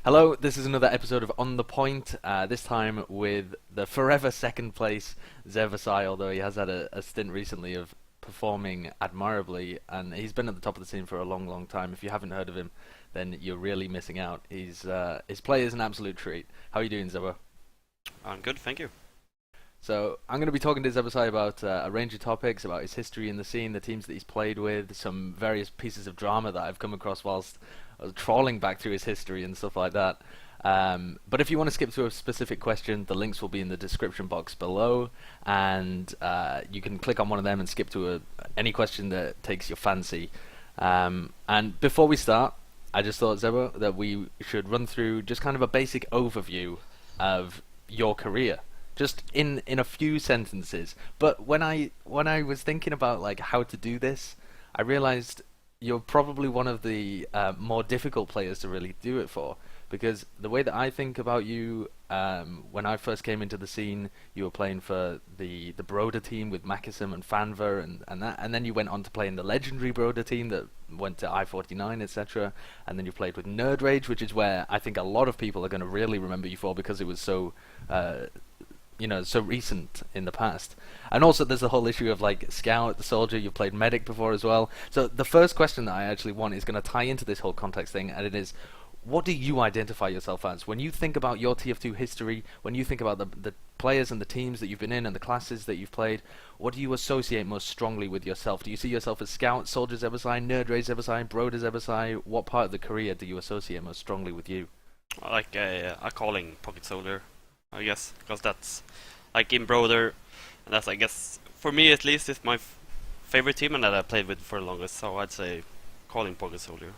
Hello, this is another episode of On The Point, this time with the forever second place Zebbosai, although he has had a stint recently of performing admirably, and he's been at the top of the scene for a long, long time. If you haven't heard of him, then you're really missing out. His play is an absolute treat. How are you doing, Zebbo? I'm good, thank you. So, I'm going to be talking to Zebbosai about a range of topics, about his history in the scene, the teams that he's played with, some various pieces of drama that I've come across whilst I was trawling back through his history and stuff like that. But if you want to skip through a specific question, the links will be in the description box below, and you can click on one of them and skip to any question that takes your fancy. And before we start, I just thought, Zebbo, that we should run through just kind of a basic overview of your career. Just in a few sentences. But when I was thinking about like how to do this, I realized you're probably one of the more difficult players to really do it for, because the way that I think about you, when I first came into the scene, you were playing for the broder team with Maxi and Fanver and then you went on to play in the legendary broder team that went to I-49, etc. And then you played with nerdRage, which is where I think a lot of people are going to really remember you for, because it was so so recent in the past. And also there's the whole issue of like Scout, the soldier, you've played medic before as well. So the first question that I actually want is going to tie into this whole context thing, and it is, what do you identify yourself as? When you think about your TF2 history, when you think about the players and the teams that you've been in and the classes that you've played, what do you associate most strongly with yourself? Do you see yourself as Scout, Soldier Zebbosai, nerdRage Zebbosai, broder Zebbosai? What part of the career do you associate most strongly with you? Like a calling pocket soldier, I guess, because that's like in broder, and that's, I guess, for me at least, it's my favorite team and that I played with for the longest. So I'd say calling pocket soldier.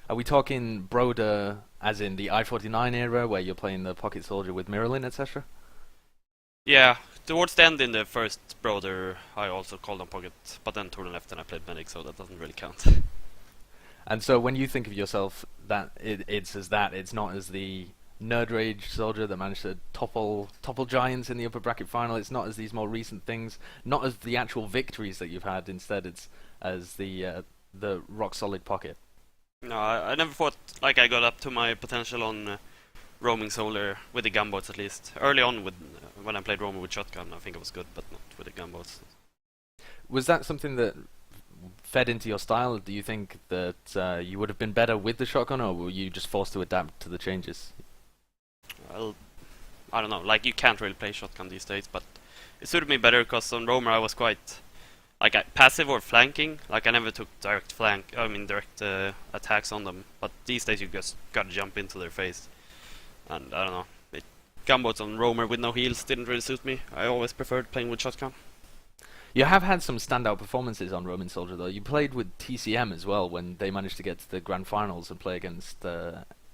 Are we talking broder as in the I-49 era, where you're playing the pocket soldier with Mirelin, etc.? Yeah, towards the end in the first broder, I also called on pocket, but then Torden left and I played medic, so that doesn't really count. And so when you think of yourself, that it's not as the nerdRage soldier that managed to topple giants in the upper bracket final. It's not as these more recent things, not as the actual victories that you've had. Instead, it's as the rock solid pocket. No, I never thought like I got up to my potential on roaming soldier with the gunboats, at least early on with when I played roamer with shotgun. I think it was good, but not with the gunboats. Was that something that fed into your style? Do you think that you would have been better with the shotgun, or were you just forced to adapt to the changes? Well, I don't know. Like, you can't really play shotgun these days, but it suited me better because on roamer I was quite like passive or flanking. Like, I never took direct attacks on them. But these days you just gotta jump into their face, and I don't know. Gunboats on roamer with no heals didn't really suit me. I always preferred playing with shotgun. You have had some standout performances on Roman Soldier, though. You played with TCM as well when they managed to get to the grand finals and play against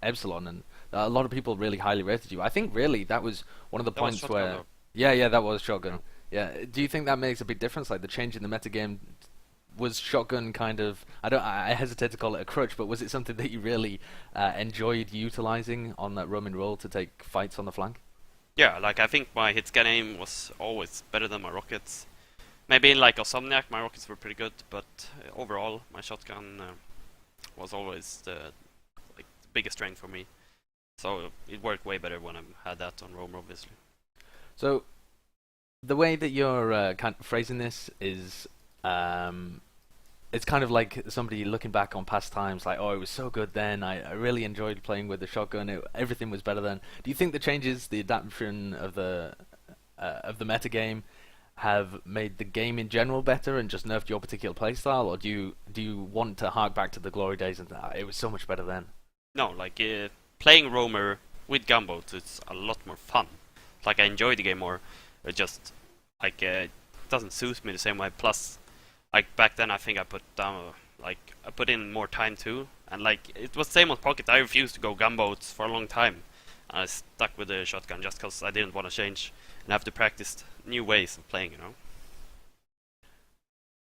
Epsilon, and a lot of people really highly rated you. I think really that was one of the points where... Yeah, that was shotgun. Yeah, do you think that makes a big difference? Like, the change in the metagame, was shotgun kind of... I hesitate to call it a crutch, but was it something that you really enjoyed utilizing on that Roman role to take fights on the flank? Yeah, like, I think my hit scan aim was always better than my rockets. Maybe in like Awsomniac my rockets were pretty good, but overall my shotgun was always the biggest strength for me. So it worked way better when I had that on roamer, obviously. So the way that you're kind of phrasing this is, it's kind of like somebody looking back on past times, like, oh, it was so good then, I really enjoyed playing with the shotgun, everything was better then. Do you think the changes, the adaptation of the metagame have made the game in general better and just nerfed your particular playstyle, or do you want to hark back to the glory days and it was so much better then? No, like playing roamer with gunboats, it's a lot more fun. Like, I enjoy the game more. It just like it doesn't suit me the same way. Plus, like, back then I think I put down I put in more time too, and like it was the same on pocket. I refused to go gunboats for a long time. I stuck with the shotgun just because I didn't want to change and have to practice new ways of playing,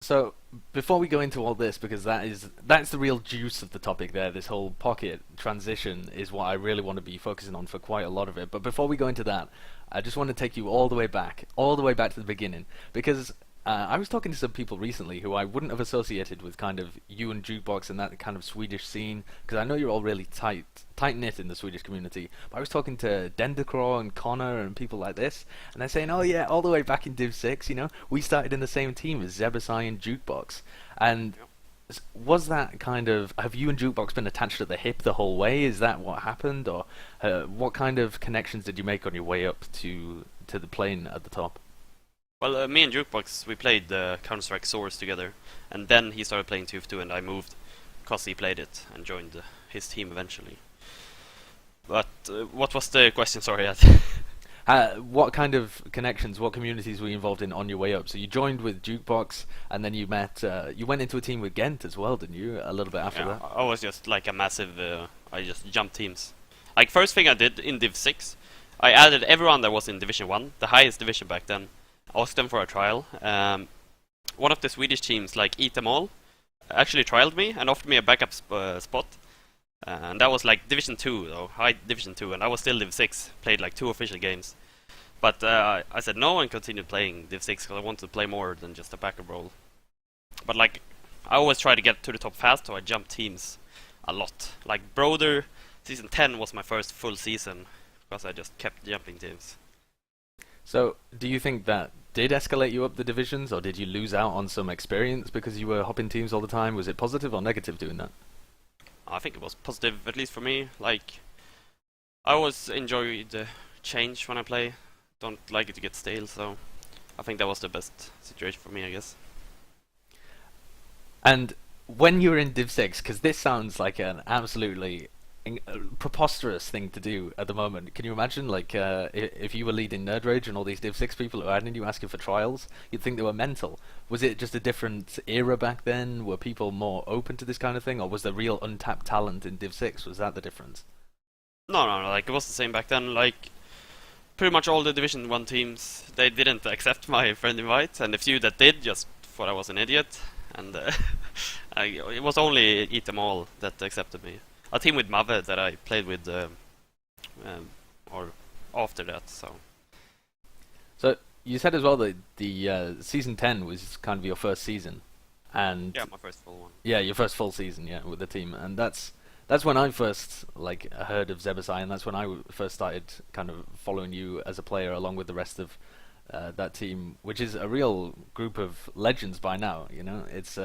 So, before we go into all this, because that's the real juice of the topic there, this whole pocket transition is what I really want to be focusing on for quite a lot of it. But before we go into that, I just want to take you all the way back to the beginning, because I was talking to some people recently who I wouldn't have associated with kind of you and Jukebox and that kind of Swedish scene, because I know you're all really tight knit in the Swedish community. But I was talking to Dendacraw and Connor and people like this, and they're saying, "Oh yeah, all the way back in Div 6, we started in the same team as Zebbosai and Jukebox." And was that kind of, have you and Jukebox been attached at the hip the whole way? Is that what happened, or what kind of connections did you make on your way up to the plane at the top? Well, me and Jukebox, we played Counter-Strike Source together, and then he started playing TF2 and I moved because he played it and joined his team eventually. But what was the question, sorry? What kind of connections, what communities were you involved in on your way up? So you joined with Jukebox, and then you went into a team with Ghent as well, didn't you, a little bit after that? I was just like a massive, I just jumped teams. Like, first thing I did in Div 6, I added everyone that was in Division 1, the highest division back then, asked them for a trial. One of the Swedish teams, like Eat Them All, actually trialed me and offered me a backup spot. And that was like Division 2, though, high Division 2, and I was still Div 6, played like 2 official games. But I said no and continued playing Div 6 because I wanted to play more than just a backup role. But like, I always try to get to the top fast, so I jumped teams a lot. Like Broder, Season 10 was my first full season, because I just kept jumping teams. So, do you think that did escalate you up the divisions, or did you lose out on some experience because you were hopping teams all the time? Was it positive or negative doing that? I think it was positive, at least for me. Like, I always enjoy the change when I play. Don't like it to get stale, so I think that was the best situation for me, I guess. And when you were in Div 6, because this sounds like an absolutely preposterous thing to do at the moment. Can you imagine, like, if you were leading nerdRage and all these Div 6 people who added you asking for trials, you'd think they were mental. Was it just a different era back then? Were people more open to this kind of thing, or was there real untapped talent in Div 6? Was that the difference? No, like, it was the same back then. Like, pretty much all the Division 1 teams, they didn't accept my friend invite, and the few that did just thought I was an idiot, and it was only Eat Them All that accepted me. A team with Mave that I played with or after that. So you said as well that the season 10 was kind of your first season, and yeah, my first full one. Yeah, your first full season, yeah, with the team, and that's when I first heard of Zebbosai, and that's when I first started kind of following you as a player along with the rest of that team, which is a real group of legends by now. It's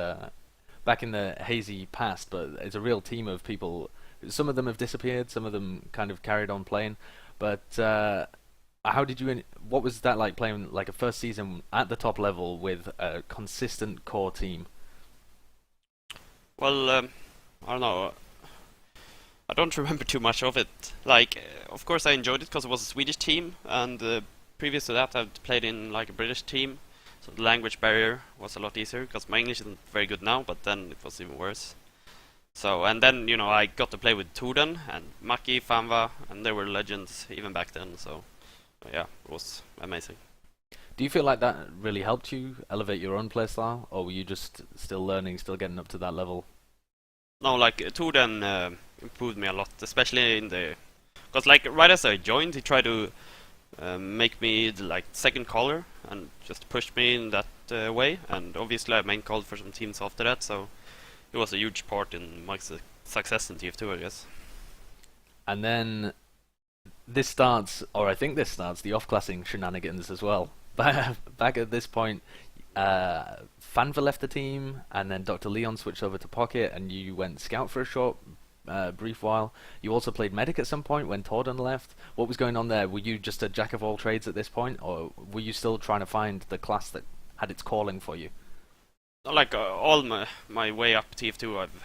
back in the hazy past, but it's a real team of people. Some of them have disappeared, some of them kind of carried on playing. But how did you? What was that like, playing like a first season at the top level with a consistent core team? Well, I don't know. I don't remember too much of it. Like, of course, I enjoyed it because it was a Swedish team, and previous to that, I'd played in like a British team. So the language barrier was a lot easier, because my English isn't very good now, but then it was even worse. So, and then, I got to play with Torden and Maxi, Fanva, and they were legends even back then, so yeah, it was amazing. Do you feel like that really helped you elevate your own playstyle, or were you just still learning, still getting up to that level? No, like, Torden improved me a lot, especially in the... Because, like, right as I joined, he tried to make me the second caller and just pushed me in that way, and obviously I main called for some teams after that, so it was a huge part in my success in TF2, I guess. And then this starts, or I think this starts, the off-classing shenanigans as well. Back at this point, Fanva left the team, and then Dr. Leon switched over to Pocket, and you went scout for a short brief while. You also played medic at some point when Torden left. What was going on there? Were you just a jack of all trades at this point, or were you still trying to find the class that had its calling for you? Like, all my way up TF2, I've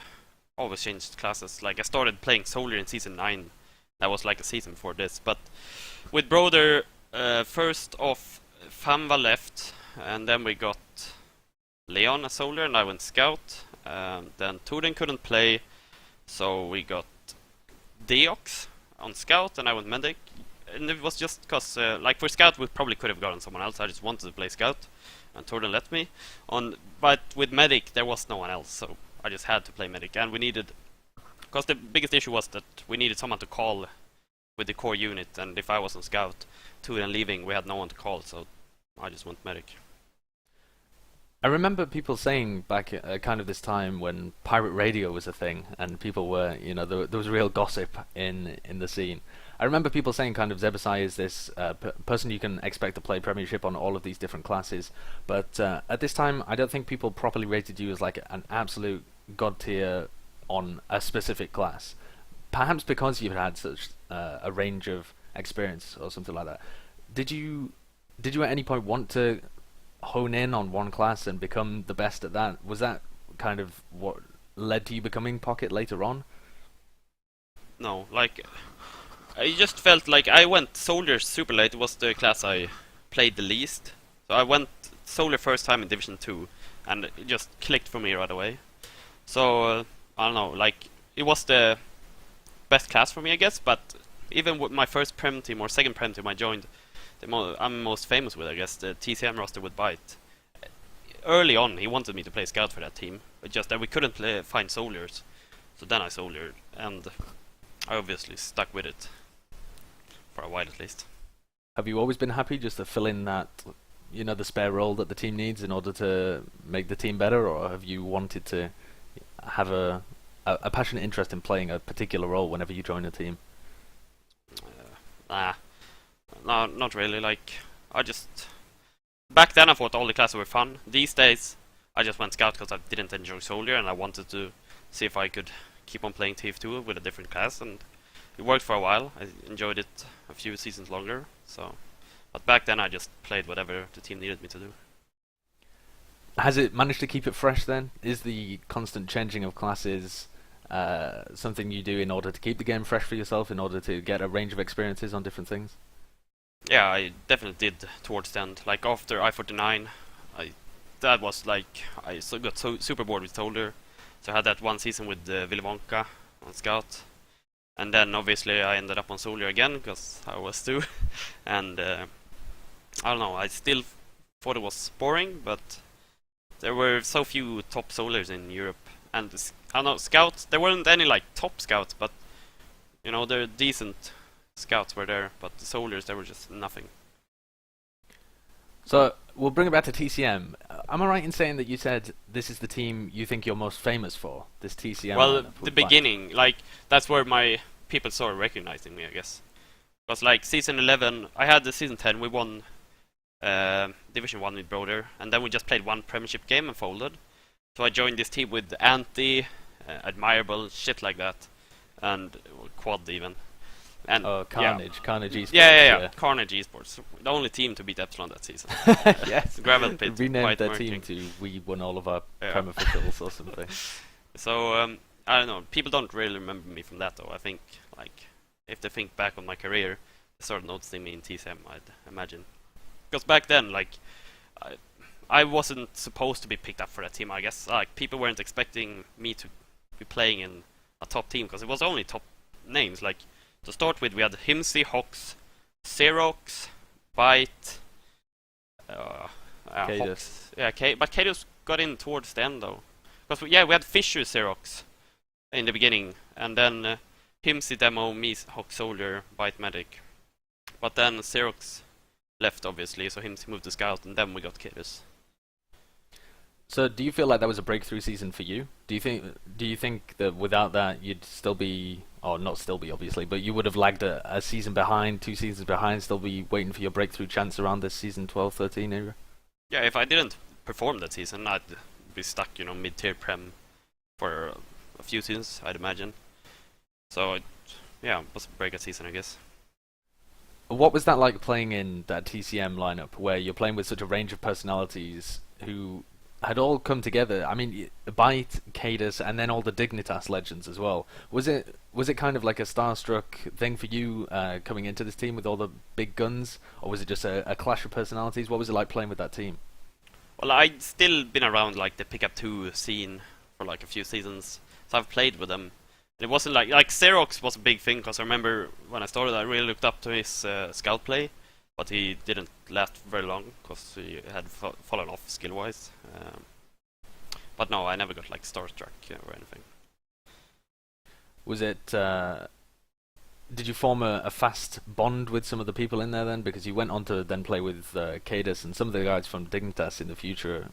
always changed classes. Like, I started playing Soldier in Season 9. That was like a season before this. But with Broder, first off, Fanva left, and then we got Leon as Soldier, and I went Scout. Then Torden couldn't play, so we got Deox on Scout, and I went Medic. And it was just because, like, for Scout, we probably could have gotten someone else. I just wanted to play Scout, and Torden let me. But with Medic, there was no one else, so I just had to play Medic. And we needed... Because the biggest issue was that we needed someone to call with the core unit, and if I was on Scout, Torden leaving, we had no one to call, so I just went Medic. I remember people saying back at kind of this time when pirate radio was a thing, and people were, there was real gossip in the scene. I remember people saying kind of Zebbosai is this person you can expect to play Premiership on all of these different classes, but at this time I don't think people properly rated you as like an absolute god tier on a specific class. Perhaps because you've had such a range of experience or something like that. Did you at any point want to hone in on one class and become the best at that? Was that kind of what led to you becoming Pocket later on? No, like I just felt like I went Soldier super late. It was the class I played the least. So I went Soldier first time in Division 2, and it just clicked for me right away. So I don't know, like it was the best class for me, I guess. But even with my first Prem team or second Prem team I joined, I'm most famous with, I guess, the TCM roster with Byte. Early on, he wanted me to play Scout for that team, but just that we couldn't find Soldiers. So then I Soldiered, and I obviously stuck with it. For a while at least. Have you always been happy just to fill in that, the spare role that the team needs in order to make the team better, or have you wanted to have a passionate interest in playing a particular role whenever you join a team? No, not really. Like, I just... Back then I thought all the classes were fun. These days, I just went Scout because I didn't enjoy Soldier, and I wanted to see if I could keep on playing TF2 with a different class, and it worked for a while. I enjoyed it a few seasons longer. But back then I just played whatever the team needed me to do. Has it managed to keep it fresh then? Is the constant changing of classes something you do in order to keep the game fresh for yourself, in order to get a range of experiences on different things? Yeah, I definitely did towards the end. Like after I-49, that was like I got super bored with Soldier, so I had that one season with Willy Wonka on Scout. And then obviously I ended up on Soldier again because I was too. And I don't know, I still thought it was boring, but there were so few top Soldiers in Europe. And I don't know, Scouts, there weren't any like top Scouts, but they're decent Scouts were there, but the Soldiers, there were just nothing. So we'll bring it back to TCM. Am I right in saying that you said this is the team you think you're most famous for? This TCM. Well, the beginning, like that's where my people started recognizing me, I guess. Because like season 11, I had the season 10. We won Division 1 with Broder, and then we just played one Premiership game and folded. So I joined this team with Anti, Admirable, shit like that, and Quad even. And Carnage Esports. Yeah. Carnage Esports, the only team to beat Epsilon that season. Yes. Gravel Pit. Renamed their team to We Won All of Our Prem Officials or something. So I don't know. People don't really remember me from that though. I think like if they think back on my career, they started noticing me in TCM. I'd imagine because back then like I wasn't supposed to be picked up for that team. I guess like people weren't expecting me to be playing in a top team because it was only top names like. To start with, we had Himsi, Hox, Xerox, Byte, kaidus. But kaidus got in towards the end though. Because we had Fisher, Xerox in the beginning, and then Himsi, Demo, me, Hox, Soldier, Byte, Medic. But then Xerox left obviously, so Himsi moved to Scout, and then we got kaidus. So, do you feel like that was a breakthrough season for you? Do you think that without that you'd still be, or not still be obviously, but you would have lagged a season behind, 2 seasons behind, still be waiting for your breakthrough chance around this season 12-13 era? Yeah, if I didn't perform that season, I'd be stuck, mid-tier Prem for a few seasons, I'd imagine. So, it was a breakout season, I guess. What was that like playing in that TCM lineup, where you're playing with such a range of personalities who had all come together? I mean, Byte, kaidus, and then all the Dignitas legends as well. Was it kind of like a starstruck thing for you coming into this team with all the big guns, or was it just a clash of personalities? What was it like playing with that team? Well, I'd still been around like the pickup 2 scene for like a few seasons, so I've played with them. It wasn't like Xerox was a big thing because I remember when I started, I really looked up to his scout play. But he didn't last very long because he had fallen off skill-wise. But no, I never got like starstruck or anything. Was it? Did you form a fast bond with some of the people in there then? Because you went on to then play with kaidus and some of the guys from Dignitas in the future.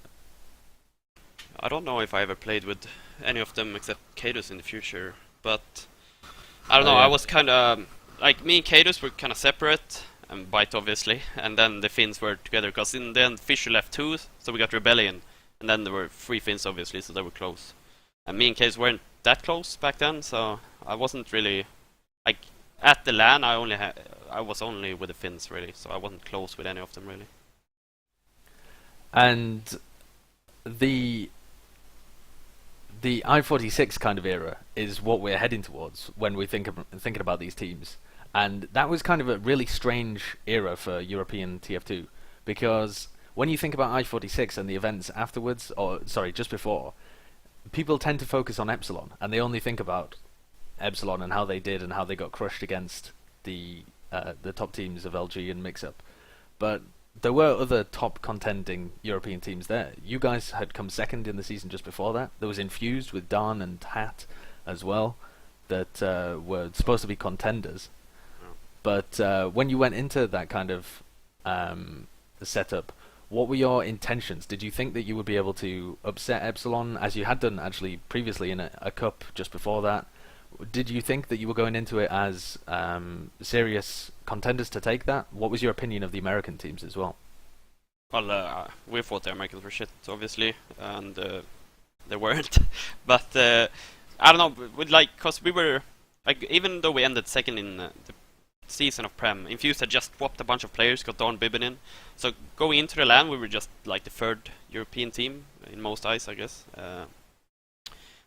I don't know if I ever played with any of them except kaidus in the future, but I don't know. yeah. I was kind of like me and kaidus were kind of separate, and byte obviously, and then the Finns were together because in the end Fisher left 2, so we got Rebellion, and then there were 3 Finns obviously, so they were close. And me and kaidus weren't that close back then, so I wasn't really like at the LAN. I was only with the Finns really, so I wasn't close with any of them really. And the I-46 kind of era is what we're heading towards when we thinking about these teams. And that was kind of a really strange era for European TF2, because when you think about I-46 and the events afterwards, or sorry, just before, people tend to focus on Epsilon, and they only think about Epsilon and how they did and how they got crushed against the top teams of LG and Mix-Up. But there were other top contending European teams there. You guys had come second in the season just before that. There was Infused with Dan and Hat as well that were supposed to be contenders. But when you went into that kind of setup, what were your intentions? Did you think that you would be able to upset Epsilon, as you had done actually previously in a cup just before that? Did you think that you were going into it as serious contenders to take that? What was your opinion of the American teams as well? Well, we thought the Americans were shit, obviously, and they weren't. But I don't know, cause we were like, even though we ended second in the season of Prem, Infused had just swapped a bunch of players, got Dawn Bibbin in. So going into the LAN, we were just like the 3rd European team in most eyes, I guess. But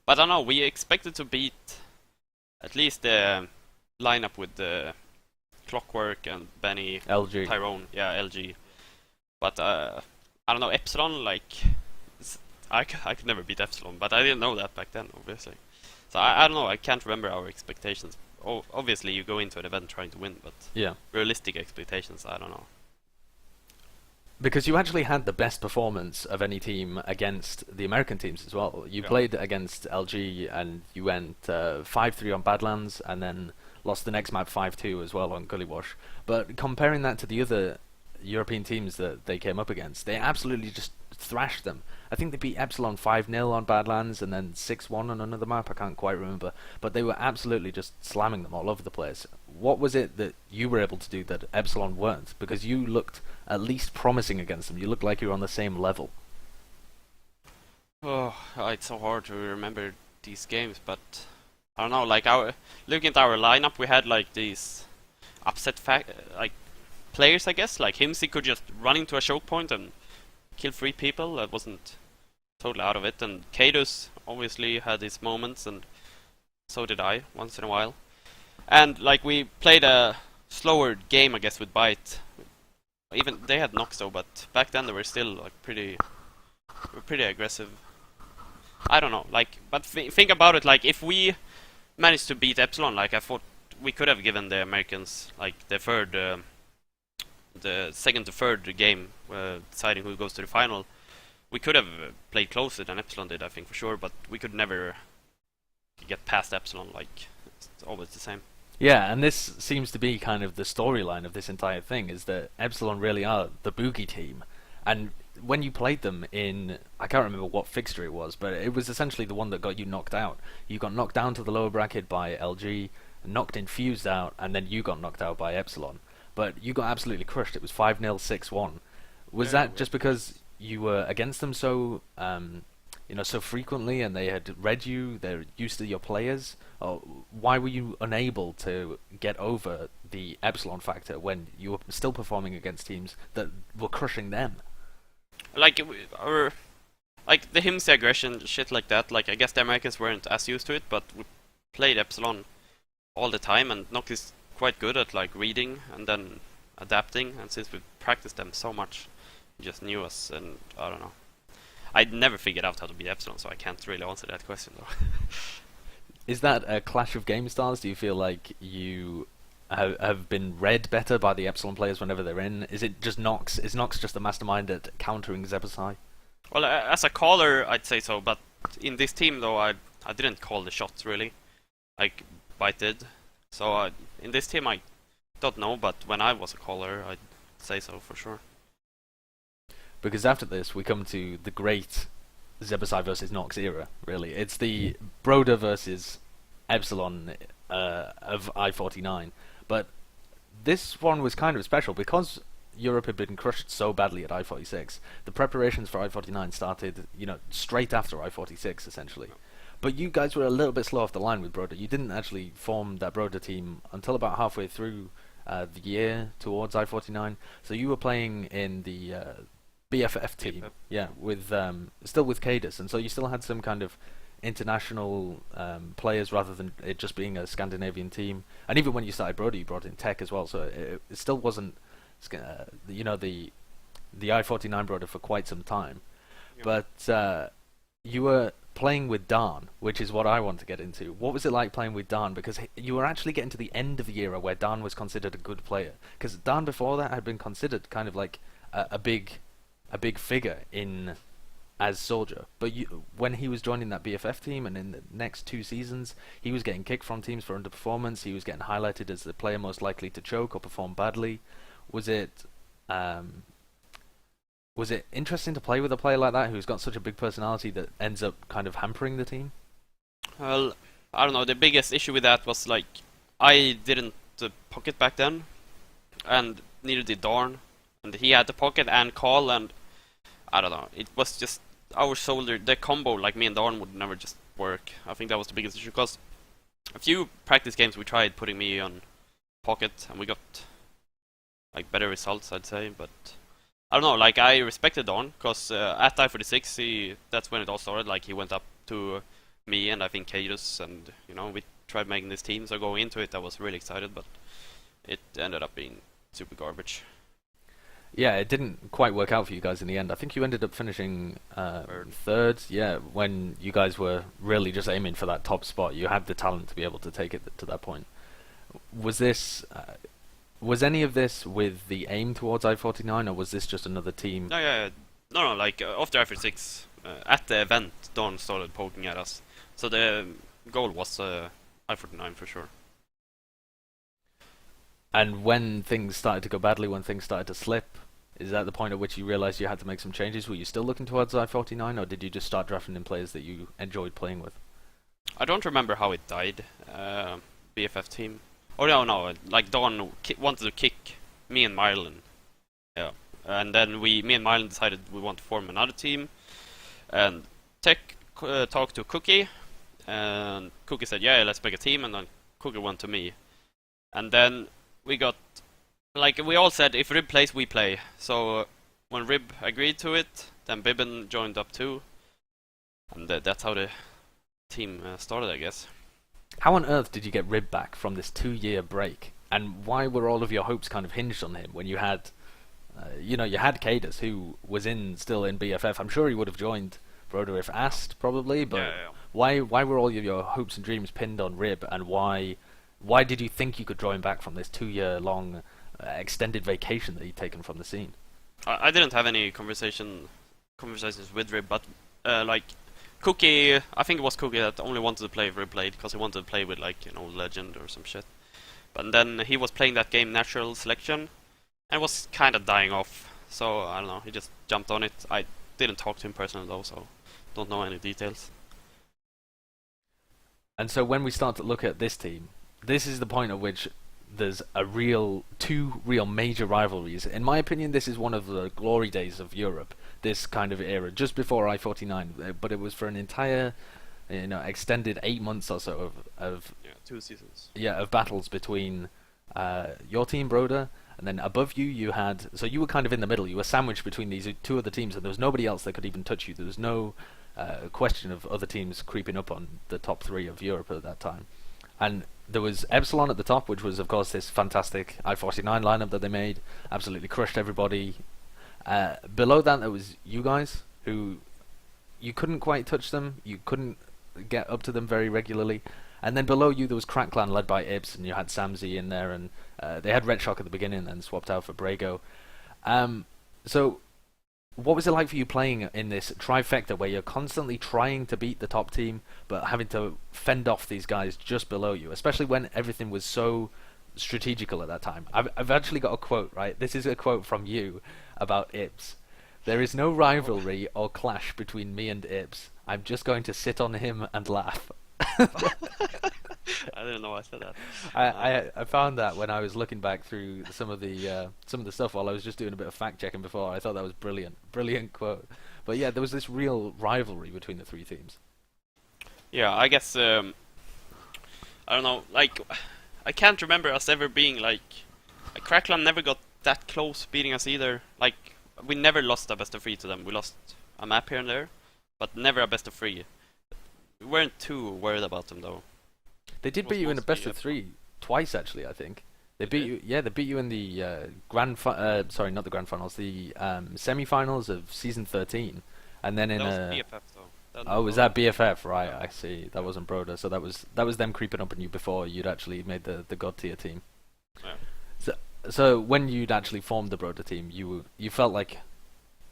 I don't know, we expected to beat at least the lineup with the Clockwork and Benny, LG. Tyrone, yeah, LG. But I don't know, Epsilon, like, I could never beat Epsilon, but I didn't know that back then, obviously. So I don't know, I can't remember our expectations. Obviously, you go into an event trying to win, but yeah, realistic expectations, I don't know. Because you actually had the best performance of any team against the American teams as well. You played against LG and you went 5-3 on Badlands and then lost the next map 5-2 as well on Gullywash. But comparing that to the other European teams that they came up against, they absolutely just thrashed them. I think they beat Epsilon 5-0 on Badlands and then 6-1 on another map, I can't quite remember. But they were absolutely just slamming them all over the place. What was it that you were able to do that Epsilon weren't? Because you looked at least promising against them. You looked like you were on the same level. Oh, it's so hard to remember these games, but I don't know, like looking at our lineup, we had like these upset like players, I guess. Like Himsy could just run into a choke point and kill 3 people. That wasn't totally out of it. And kaidus obviously had his moments, and so did I once in a while. And like we played a slower game, I guess, with byte. Even they had knocks though, but back then they were still like pretty aggressive. I don't know, like, but think about it, like if we managed to beat Epsilon, like I thought we could have given the Americans like the second to third game, deciding who goes to the final. We could have played closer than Epsilon did, I think, for sure, but we could never get past Epsilon. Like, it's always the same. Yeah, and this seems to be kind of the storyline of this entire thing, is that Epsilon really are the boogie team. And when you played them in, I can't remember what fixture it was, but it was essentially the one that got you knocked out. You got knocked down to the lower bracket by LG, knocked Infused out, and then you got knocked out by Epsilon. But you got absolutely crushed. It was 5-0, 6-1. Was that just because you were against them so so frequently, and they had read you, they're used to your players? Or why were you unable to get over the Epsilon factor when you were still performing against teams that were crushing them? Like, like the Himsy aggression, shit like that, like I guess the Americans weren't as used to it, but we played Epsilon all the time, and Nock is quite good at like reading and then adapting, and since we practiced them so much, he just knew us, and I don't know. I'd never figured out how to beat Epsilon, so I can't really answer that question though. Is that a clash of game styles? Do you feel like you have been read better by the Epsilon players whenever they're in? Is it just Nox? Is Nox just a mastermind at countering Zebbosai? Well, as a caller, I'd say so, but in this team though, I didn't call the shots really, like byte did. So in this team, I don't know, but when I was a caller, I'd say so for sure. Because after this, we come to the great Zebbosai versus Nox era, really. It's the broder versus Epsilon of I-49. But this one was kind of special because Europe had been crushed so badly at I-46. The preparations for I-49 started, straight after I-46, essentially. But you guys were a little bit slow off the line with broder. You didn't actually form that broder team until about halfway through the year towards I-49. So you were playing in the BFF team, with still with kaidus, and so you still had some kind of international players rather than it just being a Scandinavian team. And even when you started broder, you brought in tech as well, so it still wasn't the I-49 broder for quite some time. But you were playing with Dan, which is what I want to get into. What was it like playing with Dan? Because you were actually getting to the end of the era where Dan was considered a good player. Because Dan before that had been considered kind of like a big figure in as Soldier. But when he was joining that BFF team, and in the next 2 seasons, he was getting kicked from teams for underperformance. He was getting highlighted as the player most likely to choke or perform badly. Was it interesting to play with a player like that who's got such a big personality that ends up kind of hampering the team? Well, I don't know. The biggest issue with that was like I didn't pocket back then, and neither did Dorn, and he had the pocket and call, and I don't know. It was just our shoulder, the combo, like me and Dorn would never just work. I think that was the biggest issue because a few practice games we tried putting me on pocket, and we got like better results, I'd say, but I don't know, like I respected Don, because at I-46, that's when it all started. Like he went up to me and I think kaidus, and we tried making this team, so going into it I was really excited, but it ended up being super garbage. Yeah, it didn't quite work out for you guys in the end. I think you ended up finishing third, when you guys were really just aiming for that top spot. You had the talent to be able to take it to that point. Was any of this with the aim towards I-49, or was this just another team? No, like after I-46, at the event, Don started poking at us. So the goal was I-49 for sure. And when things started to go badly, when things started to slip, is that the point at which you realized you had to make some changes? Were you still looking towards I-49, or did you just start drafting in players that you enjoyed playing with? I don't remember how it died, BFF team. Oh no, like Don wanted to kick me and Mirelin. Yeah. And then me and Mirelin decided we want to form another team. And Tech talked to Cookie, and Cookie said, yeah, let's make a team, and then Cookie went to me. And then we got, like, we all said, if Rib plays, we play. So when Rib agreed to it, then Bibben joined up too. And that's how the team started, I guess. How on earth did you get Rib back from this 2-year break? And why were all of your hopes kind of hinged on him when you had, you had kaidus, who was still in BFF? I'm sure he would have joined broder if asked, probably, but yeah. Why were all of your hopes and dreams pinned on Rib, and why did you think you could draw him back from this 2-year-long extended vacation that he'd taken from the scene? I didn't have any conversations with Rib, but like Cookie, I think it was Cookie that only wanted to play Rib played, because he wanted to play with like Legend or some shit. But then he was playing that game Natural Selection, and was kind of dying off. So I don't know, he just jumped on it. I didn't talk to him personally though, so don't know any details. And so when we start to look at this team, this is the point at which there's two real major rivalries. In my opinion, this is one of the glory days of Europe, this kind of era, just before I-49, but it was for an entire, extended 8 months or so of 2 seasons. Yeah, of battles between your team, broder, and then above you had, so you were kind of in the middle, you were sandwiched between these two other teams, and there was nobody else that could even touch you. There was no question of other teams creeping up on the top 3 of Europe at that time. And there was Epsilon at the top, which was, of course, this fantastic I-49 lineup that they made. Absolutely crushed everybody. Below that, there was you guys, who you couldn't quite touch them. You couldn't get up to them very regularly. And then below you, there was Crack Clan, led by Ipz, and you had Samzy in there, and they had Red Shock at the beginning and swapped out for Brago. So what was it like for you playing in this trifecta where you're constantly trying to beat the top team, but having to fend off these guys just below you, especially when everything was so strategical at that time? I've actually got a quote, right? This is a quote from you about Ipz. There is no rivalry or clash between me and Ipz. I'm just going to sit on him and laugh. I didn't know I said that. I found that when I was looking back through some of the stuff while I was just doing a bit of fact checking before. I thought that was brilliant quote. But yeah, there was this real rivalry between the three teams. Yeah, I guess I don't know. Like, I can't remember us ever being like Crackland never got that close beating us either. Like, we never lost a best of 3 to them. We lost a map here and there, but never a best of 3. We weren't too worried about them though. They did beat you in a best of 3 twice, actually. I think they beat you. Yeah, they beat you in the sorry, not the grand finals, the semi-finals of season 13, and then in that was BFF though. Oh, was that BFF? Right, I see. That wasn't broder, so that was them creeping up on you before you'd actually made the god tier team. Yeah. So when you'd actually formed the broder team, you felt like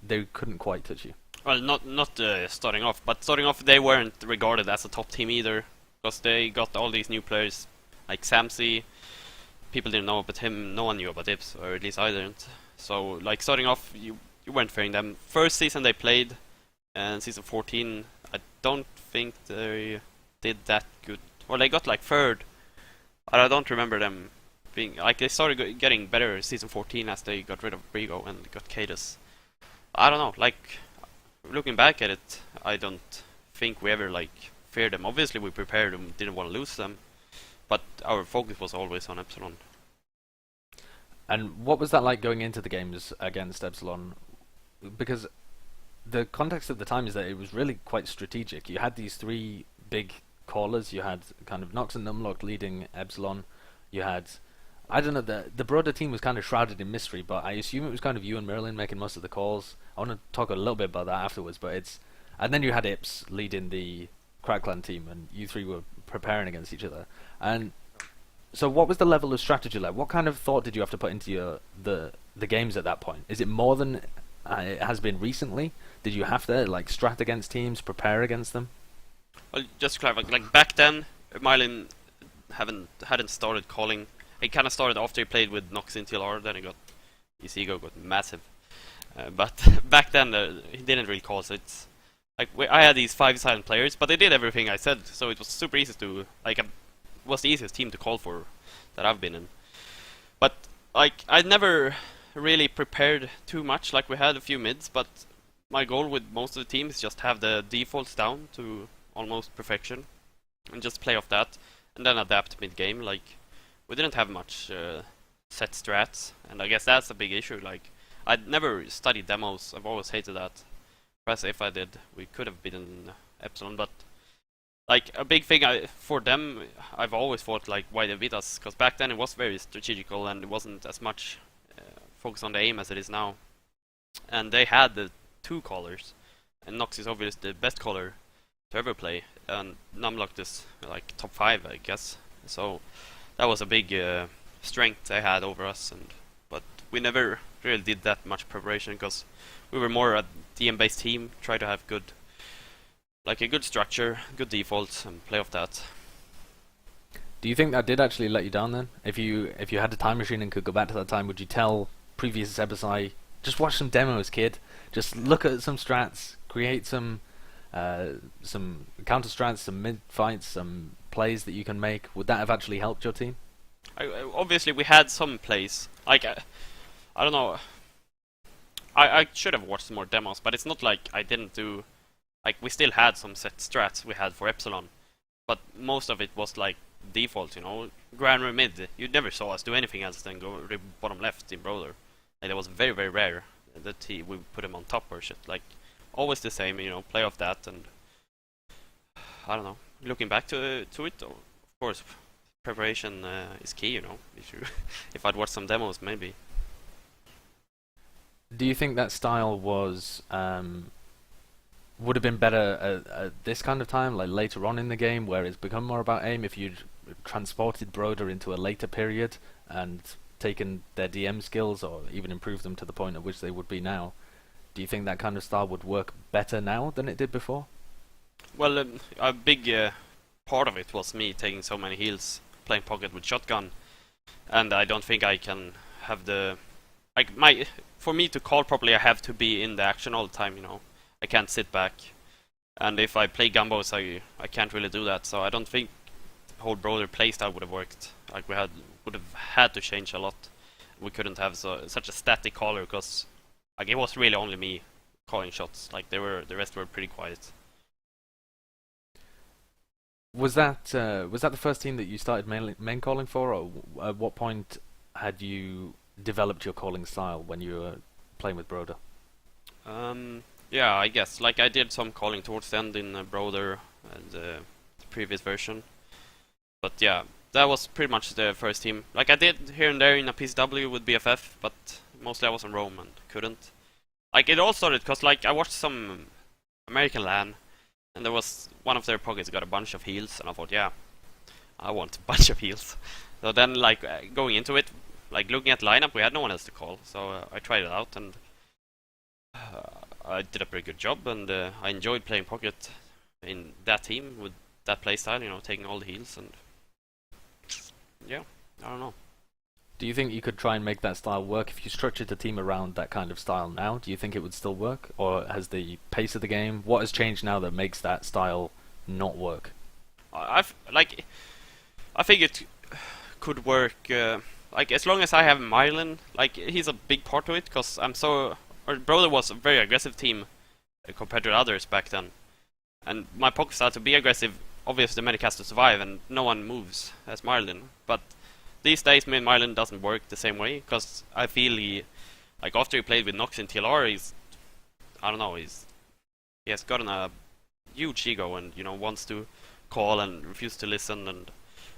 they couldn't quite touch you. Well, not starting off, but starting off they weren't regarded as a top team either, because they got all these new players like Samsi. People didn't know about him, no one knew about Ipz, or at least I didn't. So like starting off, you weren't fearing them. First season they played, and season 14, I don't think they did that good. Well, they got like third, but I don't remember them being like they started getting better season 14 as they got rid of Brigo and got kaidus. I don't know, like. Looking back at it, I don't think we ever like feared them. Obviously, we prepared them, didn't want to lose them, but our focus was always on Epsilon. And what was that like going into the games against Epsilon? Because the context at the time is that it was really quite strategic. You had these 3 big callers. You had kind of Nox and Numlock leading Epsilon. You had, I don't know, the broader team was kind of shrouded in mystery, but I assume it was kind of you and Mirelin making most of the calls. I want to talk a little bit about that afterwards, but it's... And then you had Ipz leading the Crackland team, and you 3 were preparing against each other. And so what was the level of strategy like? What kind of thought did you have to put into the games at that point? Is it more than it has been recently? Did you have to like strat against teams, prepare against them? Well, just to clarify, like back then, Mirelin hadn't started calling. He kind of started after he played with Nox in TLR, then his ego got massive. But back then he didn't really call, so it's like I had these 5 silent players, but they did everything I said, so it was super easy to like it was the easiest team to call for that I've been in. But like I never really prepared too much. Like we had a few mids, but my goal with most of the team is just have the defaults down to almost perfection and just play off that, and then adapt mid game. Like we didn't have much set strats, and I guess that's a big issue. Like I'd never studied demos. I've always hated that. Whereas if I did, we could have beaten Epsilon. But like a big thing for them, I've always thought like why they beat us, because back then it was very strategical and it wasn't as much focus on the aim as it is now. And they had the 2 callers, and Nox is obviously the best caller to ever play, and Numlock is like top 5, I guess. So that was a big strength they had over us, but we never really did that much preparation because we were more a DM-based team, try to have a good structure, good defaults, and play off that. Do you think that did actually let you down then? If you had a time machine and could go back to that time, would you tell previous Zebbosai, just watch some demos, kid. Just look at some strats, create some counter strats, some mid fights, some plays that you can make. Would that have actually helped your team? Obviously, we had some plays. Like I don't know. I should have watched some more demos, but it's not like I didn't do. Like we still had some set strats we had for Epsilon, but most of it was like default, you know. Grammar mid, you never saw us do anything else than go bottom left in broder. Like it was very very rare that we put him on top or shit. Like always the same, you know. Play off that, and I don't know. Looking back to it, of course, preparation is key, you know. If I'd watched some demos, maybe. Do you think that style was would have been better at this kind of time, like later on in the game, where it's become more about aim? If you'd transported broder into a later period and taken their DM skills, or even improved them to the point at which they would be now, do you think that kind of style would work better now than it did before? Well, a big part of it was me taking so many heals, playing pocket with shotgun, and I don't think I can have the like for me to call properly, I have to be in the action all the time. You know, I can't sit back. And if I play Gumbos, I can't really do that. So I don't think the whole broder playstyle would have worked. Like would have had to change a lot. We couldn't have such a static caller because like it was really only me calling shots. Like the rest were pretty quiet. Was that the first team that you started main calling for, or at what point had you developed your calling style when you were playing with broder? Yeah, I guess. Like I did some calling towards the end in broder and the previous version, but yeah, that was pretty much the first team. Like I did here and there in a PCW with BFF, but mostly I was on Rome and couldn't. Like it all started because like I watched some American LAN, and there was one of their pockets got a bunch of heals, and I thought, yeah, I want a bunch of heals. So then like going into it, like looking at the lineup, we had no one else to call, so I tried it out and I did a pretty good job, and I enjoyed playing pocket in that team with that playstyle, you know, taking all the heals, and yeah, I don't know. Do you think you could try and make that style work if you structured the team around that kind of style now? Do you think it would still work, or has the pace of the game, what has changed now that makes that style not work? I think it could work. Like as long as I have Mirelin, like he's a big part of it, because our broder was a very aggressive team compared to others back then, and my pocket style to be aggressive, obviously the medic has to survive, and no one moves as Mirelin. But these days, me and Mirelin doesn't work the same way, because I feel like after he played with Nox in TLR, I don't know, he has gotten a huge ego, and you know wants to call and refuse to listen. And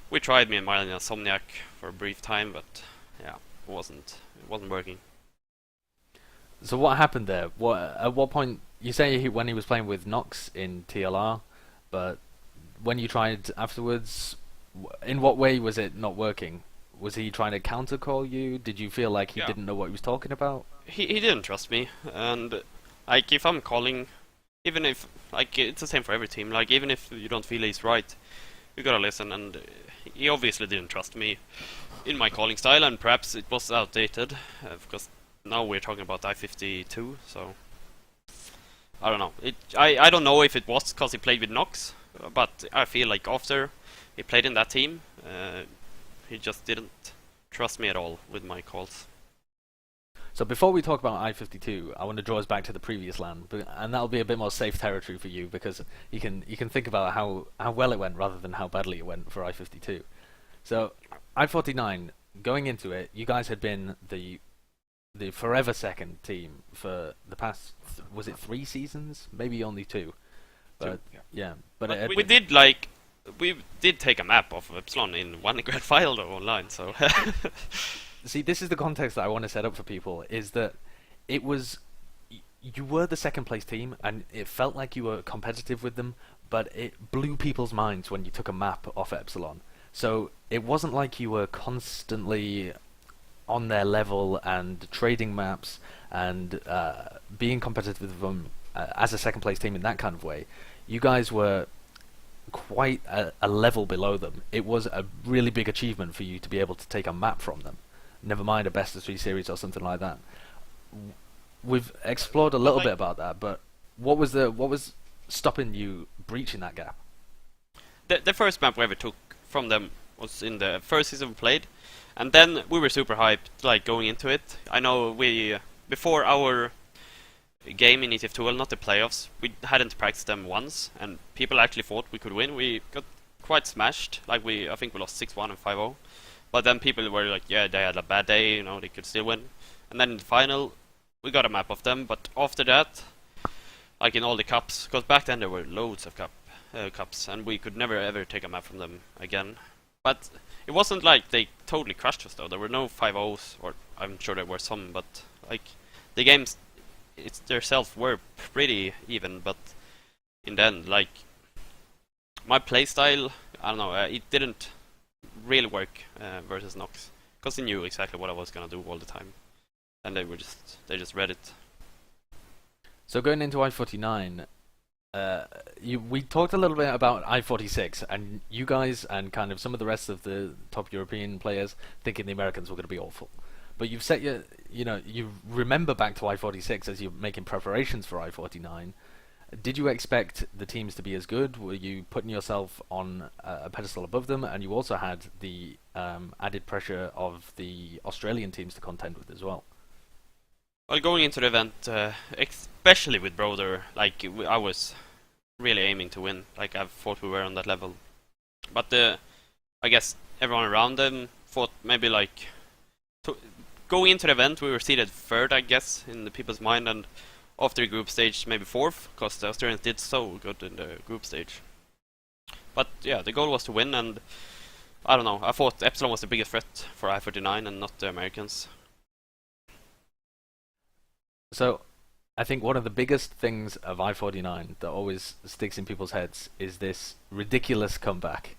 we tried, me and Mirelin, in Awsomniac for a brief time, but yeah, it wasn't working. So what happened there? At what point? You say when he was playing with Nox in TLR, but when you tried afterwards, in what way was it not working? Was he trying to counter call you? Did you feel like he didn't know what he was talking about? He didn't trust me, and like if I'm calling, even if like it's the same for every team, like even if you don't feel he's right, you gotta listen. And he obviously didn't trust me in my calling style, and perhaps it was outdated because now we're talking about I-52, so I don't know. I don't know if it was because he played with Nox, but I feel like after he played in that team, he just didn't trust me at all with my calls. So before we talk about I-52, I want to draw us back to the previous LAN, and that'll be a bit more safe territory for you, because you can think about how well it went rather than how badly it went for I-52. So I-49, going into it, you guys had been the forever second team for the past, was it 3 seasons? Maybe only 2. But yeah. But we did take a map of Epsilon in one grand final though online, so see, this is the context that I want to set up for people, is that it was, you were the second place team and it felt like you were competitive with them, but it blew people's minds when you took a map off Epsilon. So it wasn't like you were constantly on their level and trading maps and being competitive with them as a second place team in that kind of way. You guys were quite a level below them. It was a really big achievement for you to be able to take a map from them, never mind a best of 3 series or something like that. We've explored a little bit about that, but what was stopping you breaching that gap? The first map we ever took from them was in the first season we played, and then we were super hyped, like going into it. I know before our game in TF2, well, not the playoffs, we hadn't practiced them once, and people actually thought we could win. We got quite smashed, like I think we lost 6-1 and 5-0. But then people were like, yeah, they had a bad day, you know, they could still win. And then in the final, we got a map of them, but after that, like in all the cups, because back then there were loads of cups, and we could never ever take a map from them again. But it wasn't like they totally crushed us though. There were no 5-0s, or I'm sure there were some, but like the games themselves were pretty even. But in the end, like my playstyle, I don't know, it didn't really work versus Nox, because they knew exactly what I was gonna do all the time, and they just read it. So going into I-49, we talked a little bit about I-46, and you guys and kind of some of the rest of the top European players thinking the Americans were going to be awful. but you've set you remember back to I-46 as you're making preparations for I-49. Did you expect the teams to be as good? Were you putting yourself on a pedestal above them? And you also had the added pressure of the Australian teams to contend with as well. Well, going into the event, especially with broder, like I was really aiming to win. Like I thought we were on that level, but I guess everyone around them thought maybe like going into the event we were seeded third, I guess, in the people's mind, and after the group stage maybe fourth, because the Australians did so good in the group stage. But yeah, the goal was to win, and I don't know, I thought Epsilon was the biggest threat for I-49 and not the Americans. So I think one of the biggest things of I-49 that always sticks in people's heads is this ridiculous comeback.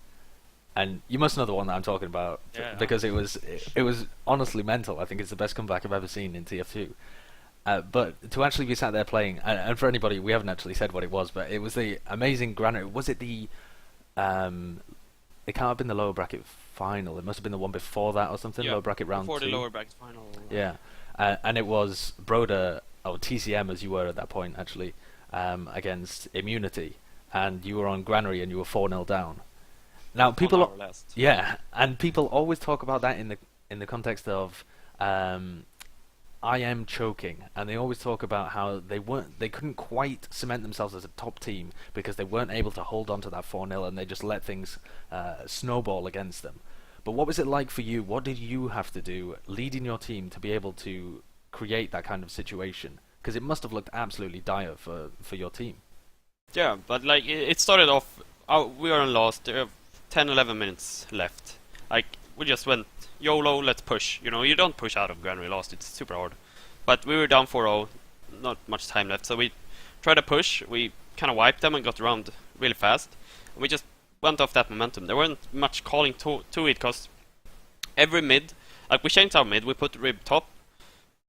And you must know the one that I'm talking about, because it was honestly mental. I think it's the best comeback I've ever seen in TF2. But to actually be sat there playing, and for anybody, we haven't actually said what it was, but it was the amazing granite. Was it the? It can't have been the lower bracket final. It must have been the one before that or something. Yeah, lower bracket round before 2. the lower bracket final. Yeah, and it was broder, or TCM as you were at that point actually, against Immunity, and you were on granary and you were 4-0 down. Now people, yeah, and people always talk about that in the context of I am choking, and they always talk about how they couldn't quite cement themselves as a top team because they weren't able to hold on to that 4-0 and they just let things snowball against them. But what was it like for you? What did you have to do leading your team to be able to create that kind of situation? Because it must have looked absolutely dire for your team. Yeah, but like it started off, we were on last, 10-11 minutes left. Like we just went YOLO, let's push. You know, you don't push out of granary last, it's super hard. But we were down 4-0, not much time left, so we tried to push. We kind of wiped them and got around really fast. And we just went off that momentum. There weren't much calling to it, because every mid, like we changed our mid, we put rib top,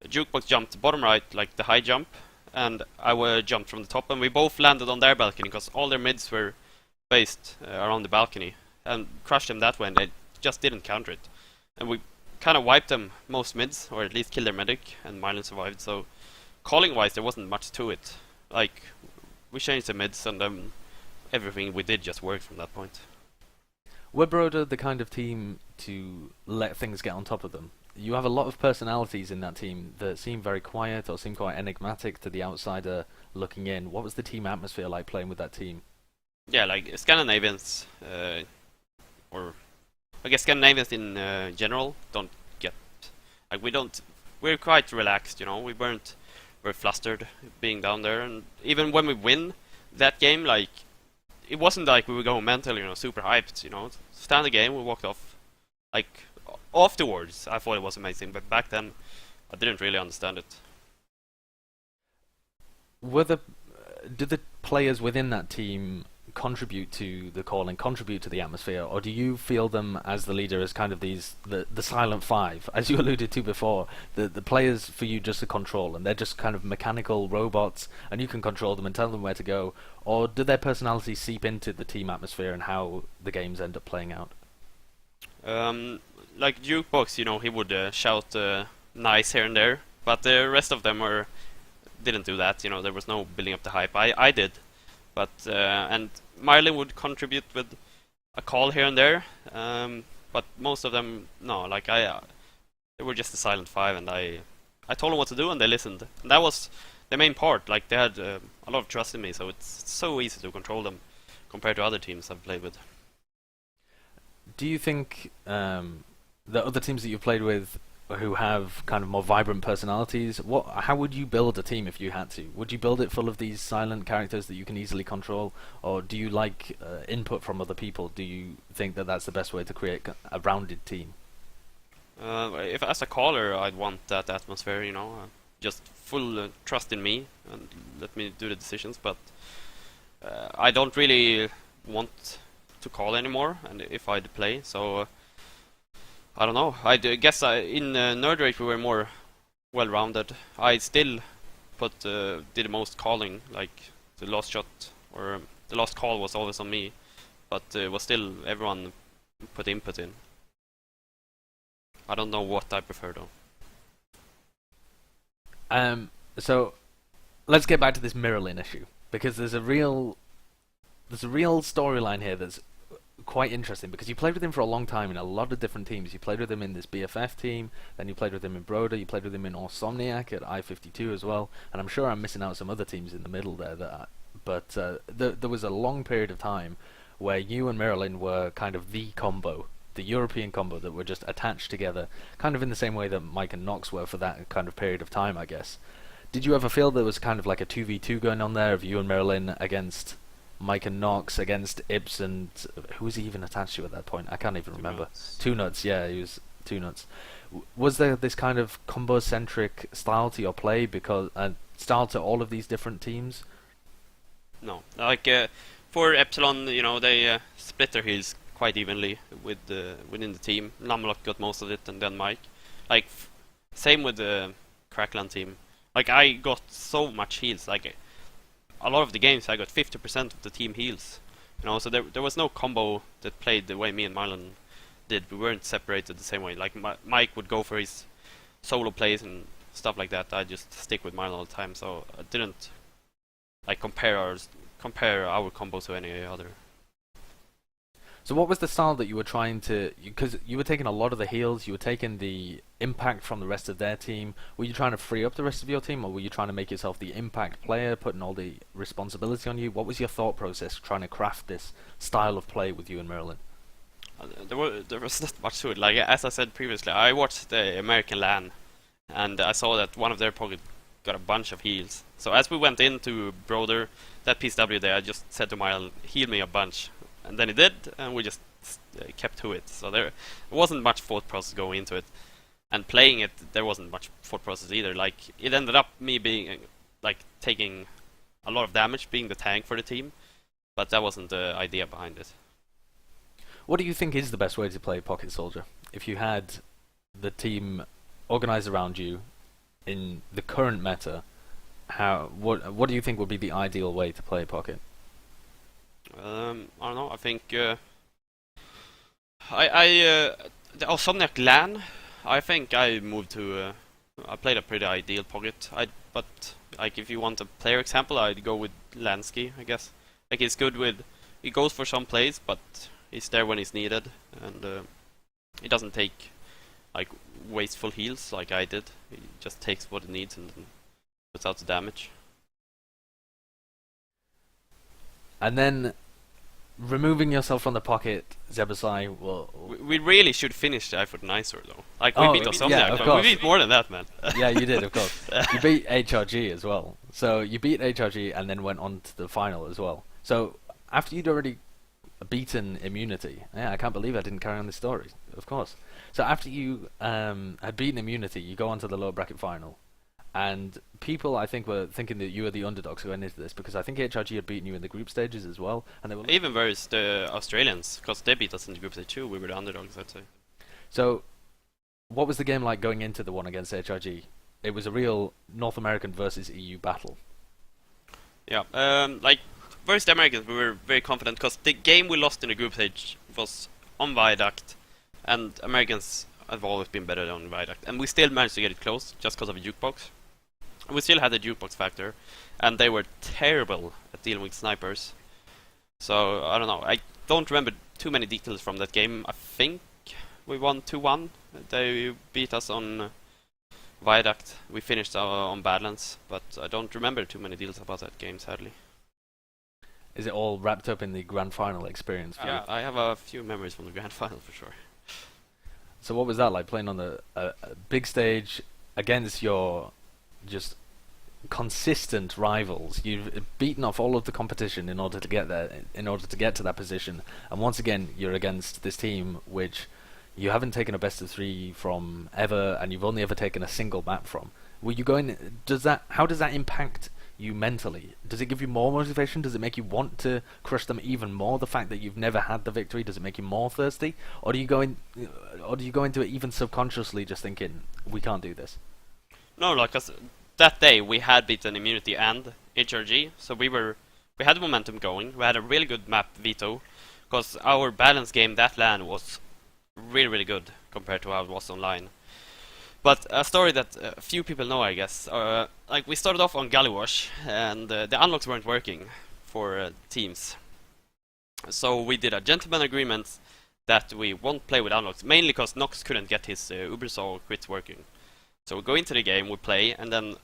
Jukebox jumped bottom right, like the high jump, and I jumped from the top, and we both landed on their balcony, because all their mids were based around the balcony, and crushed them that way, and they just didn't counter it. And we kind of wiped them most mids, or at least killed their medic, and Mirelin survived, so calling wise there wasn't much to it. Like, we changed the mids, and everything we did just worked from that point. Were broder the kind of team to let things get on top of them? You have a lot of personalities in that team that seem very quiet or seem quite enigmatic to the outsider looking in. What was the team atmosphere like playing with that team? Yeah, like Scandinavians, or I guess Scandinavians in general don't get, like we're quite relaxed, you know, we weren't very flustered being down there, and even when we win that game, like, it wasn't like we were going mental, you know, super hyped, you know, stand the game, we walked off. Like, afterwards, I thought it was amazing, but back then, I didn't really understand it. Did the players within that team contribute to the call and contribute to the atmosphere, or do you feel them as the leader as kind of the silent five, as you alluded to before, the players for you just to control, and they're just kind of mechanical robots, and you can control them and tell them where to go, or do their personalities seep into the team atmosphere and how the games end up playing out? Like Jukebox, you know, he would shout nice here and there, but the rest of them didn't do that, you know, there was no building up the hype. I did. But and Mirelin would contribute with a call here and there, but most of them no. Like they were just a silent five, and I told them what to do, and they listened. And that was the main part. Like they had a lot of trust in me, so it's so easy to control them compared to other teams I've played with. Do you think the other teams that you've played with, who have kind of more vibrant personalities, how would you build a team if you had to? Would you build it full of these silent characters that you can easily control, or do you like input from other people? Do you think that that's the best way to create a rounded team? If as a caller, I'd want that atmosphere, you know, just full trust in me and let me do the decisions. But I don't really want to call anymore, and if I'd play, so. I don't know. I guess in nerdRage we were more well-rounded. I still did the most calling, like the last shot or the last call was always on me, but it was still everyone put input in. I don't know what I prefer though. So let's get back to this Mirelin issue, because there's a real storyline here that's quite interesting, because you played with him for a long time in a lot of different teams. You played with him in this BFF team, then you played with him in Broder, you played with him in Awsomniac at I-52 as well, and I'm sure I'm missing out some other teams in the middle there. But there was a long period of time where you and Mirelin were kind of the combo, the European combo that were just attached together, kind of in the same way that Mike and Nox were for that kind of period of time, I guess. Did you ever feel there was kind of like a 2v2 going on there of you and Mirelin against Mike and Nox, against Ipz, and who was he even attached to at that point? I can't even remember. Two Nuts, yeah, he was Two Nuts. Was there this kind of combo-centric style to your play, because style to all of these different teams? No, like for Epsilon, you know, they split their heals quite evenly within the team. Namlock got most of it, and then Mike. Like same with the Crackland team. Like I got so much heals. Like a lot of the games, I got 50% of the team heals. You know, so there was no combo that played the way me and Marlon did. We weren't separated the same way. Like Mike would go for his solo plays and stuff like that. I just stick with Marlon all the time. So I didn't like compare our combos to any other. So what was the style that you were trying to... Because you were taking a lot of the heals, you were taking the impact from the rest of their team. Were you trying to free up the rest of your team, or were you trying to make yourself the impact player, putting all the responsibility on you? What was your thought process trying to craft this style of play with you and Mirelin? There was not much to it. Like as I said previously, I watched the American LAN, and I saw that one of their pocket got a bunch of heals. So as we went into Broder, that PSW there, I just said to Marlon, heal me a bunch. And then he did, and we just kept to it. So there wasn't much thought process going into it. And playing it, there wasn't much thought process either. Like, it ended up me being, like, taking a lot of damage, being the tank for the team. But that wasn't the idea behind it. What do you think is the best way to play Pocket Soldier? If you had the team organized around you in the current meta, what do you think would be the ideal way to play Pocket? I don't know. I think the Awsomniac LAN. I think I moved to. I played a pretty ideal pocket. But like if you want a player example, I'd go with Lansky. I guess like he's good with. He goes for some plays, but he's there when he's needed, and he doesn't take like wasteful heals like I did. He just takes what he needs and puts out the damage. And then, removing yourself from the pocket, Zebbosai will... We really should finish the iFoot nicer, though. Like, we beat Awsomniac, yeah, but we beat more than that, man. Yeah, you did, of course. You beat HRG as well. So, you beat HRG and then went on to the final as well. So, after you'd already beaten Immunity... Yeah, I can't believe I didn't carry on this story, of course. So, after you had beaten Immunity, you go on to the lower bracket final. And people, I think, were thinking that you were the underdogs going into this, because I think HRG had beaten you in the group stages as well. And they were even versus the Australians, because they beat us in the group stage too. We were the underdogs, I'd say. So, what was the game like going into the one against HRG? It was a real North American versus EU battle. Yeah, like versus the Americans, we were very confident, because the game we lost in the group stage was on Viaduct, and Americans have always been better on Viaduct, and we still managed to get it close just because of a jukebox. We still had the jukebox factor, and they were terrible at dealing with snipers. So, I don't know. I don't remember too many details from that game. I think we won 2-1. They beat us on Viaduct. We finished on Badlands, but I don't remember too many details about that game, sadly. Is it all wrapped up in the grand final experience for you? Yeah, I have a few memories from the grand final for sure. So what was that like, playing on the big stage against your just consistent rivals? You've beaten off all of the competition in order to get there, in order to get to that position, and once again you're against this team which you haven't taken a best of 3 from ever, and you've only ever taken a single map from. Were you going? How does that impact you mentally? Does it give you more motivation? Does it make you want to crush them even more? The fact that you've never had the victory, does it make you more thirsty, or do you go into it even subconsciously just thinking we can't do this? No, like that day we had beaten Immunity and HRG, so we had the momentum going. We had a really good map veto, because our balance game that LAN was really good compared to how it was online. But a story that few people know, I guess. Like we started off on Galleywash, and the unlocks weren't working for teams. So we did a gentleman agreement that we won't play with unlocks, mainly because Nox couldn't get his Ubersaw crits working. So we go into the game, we play, and then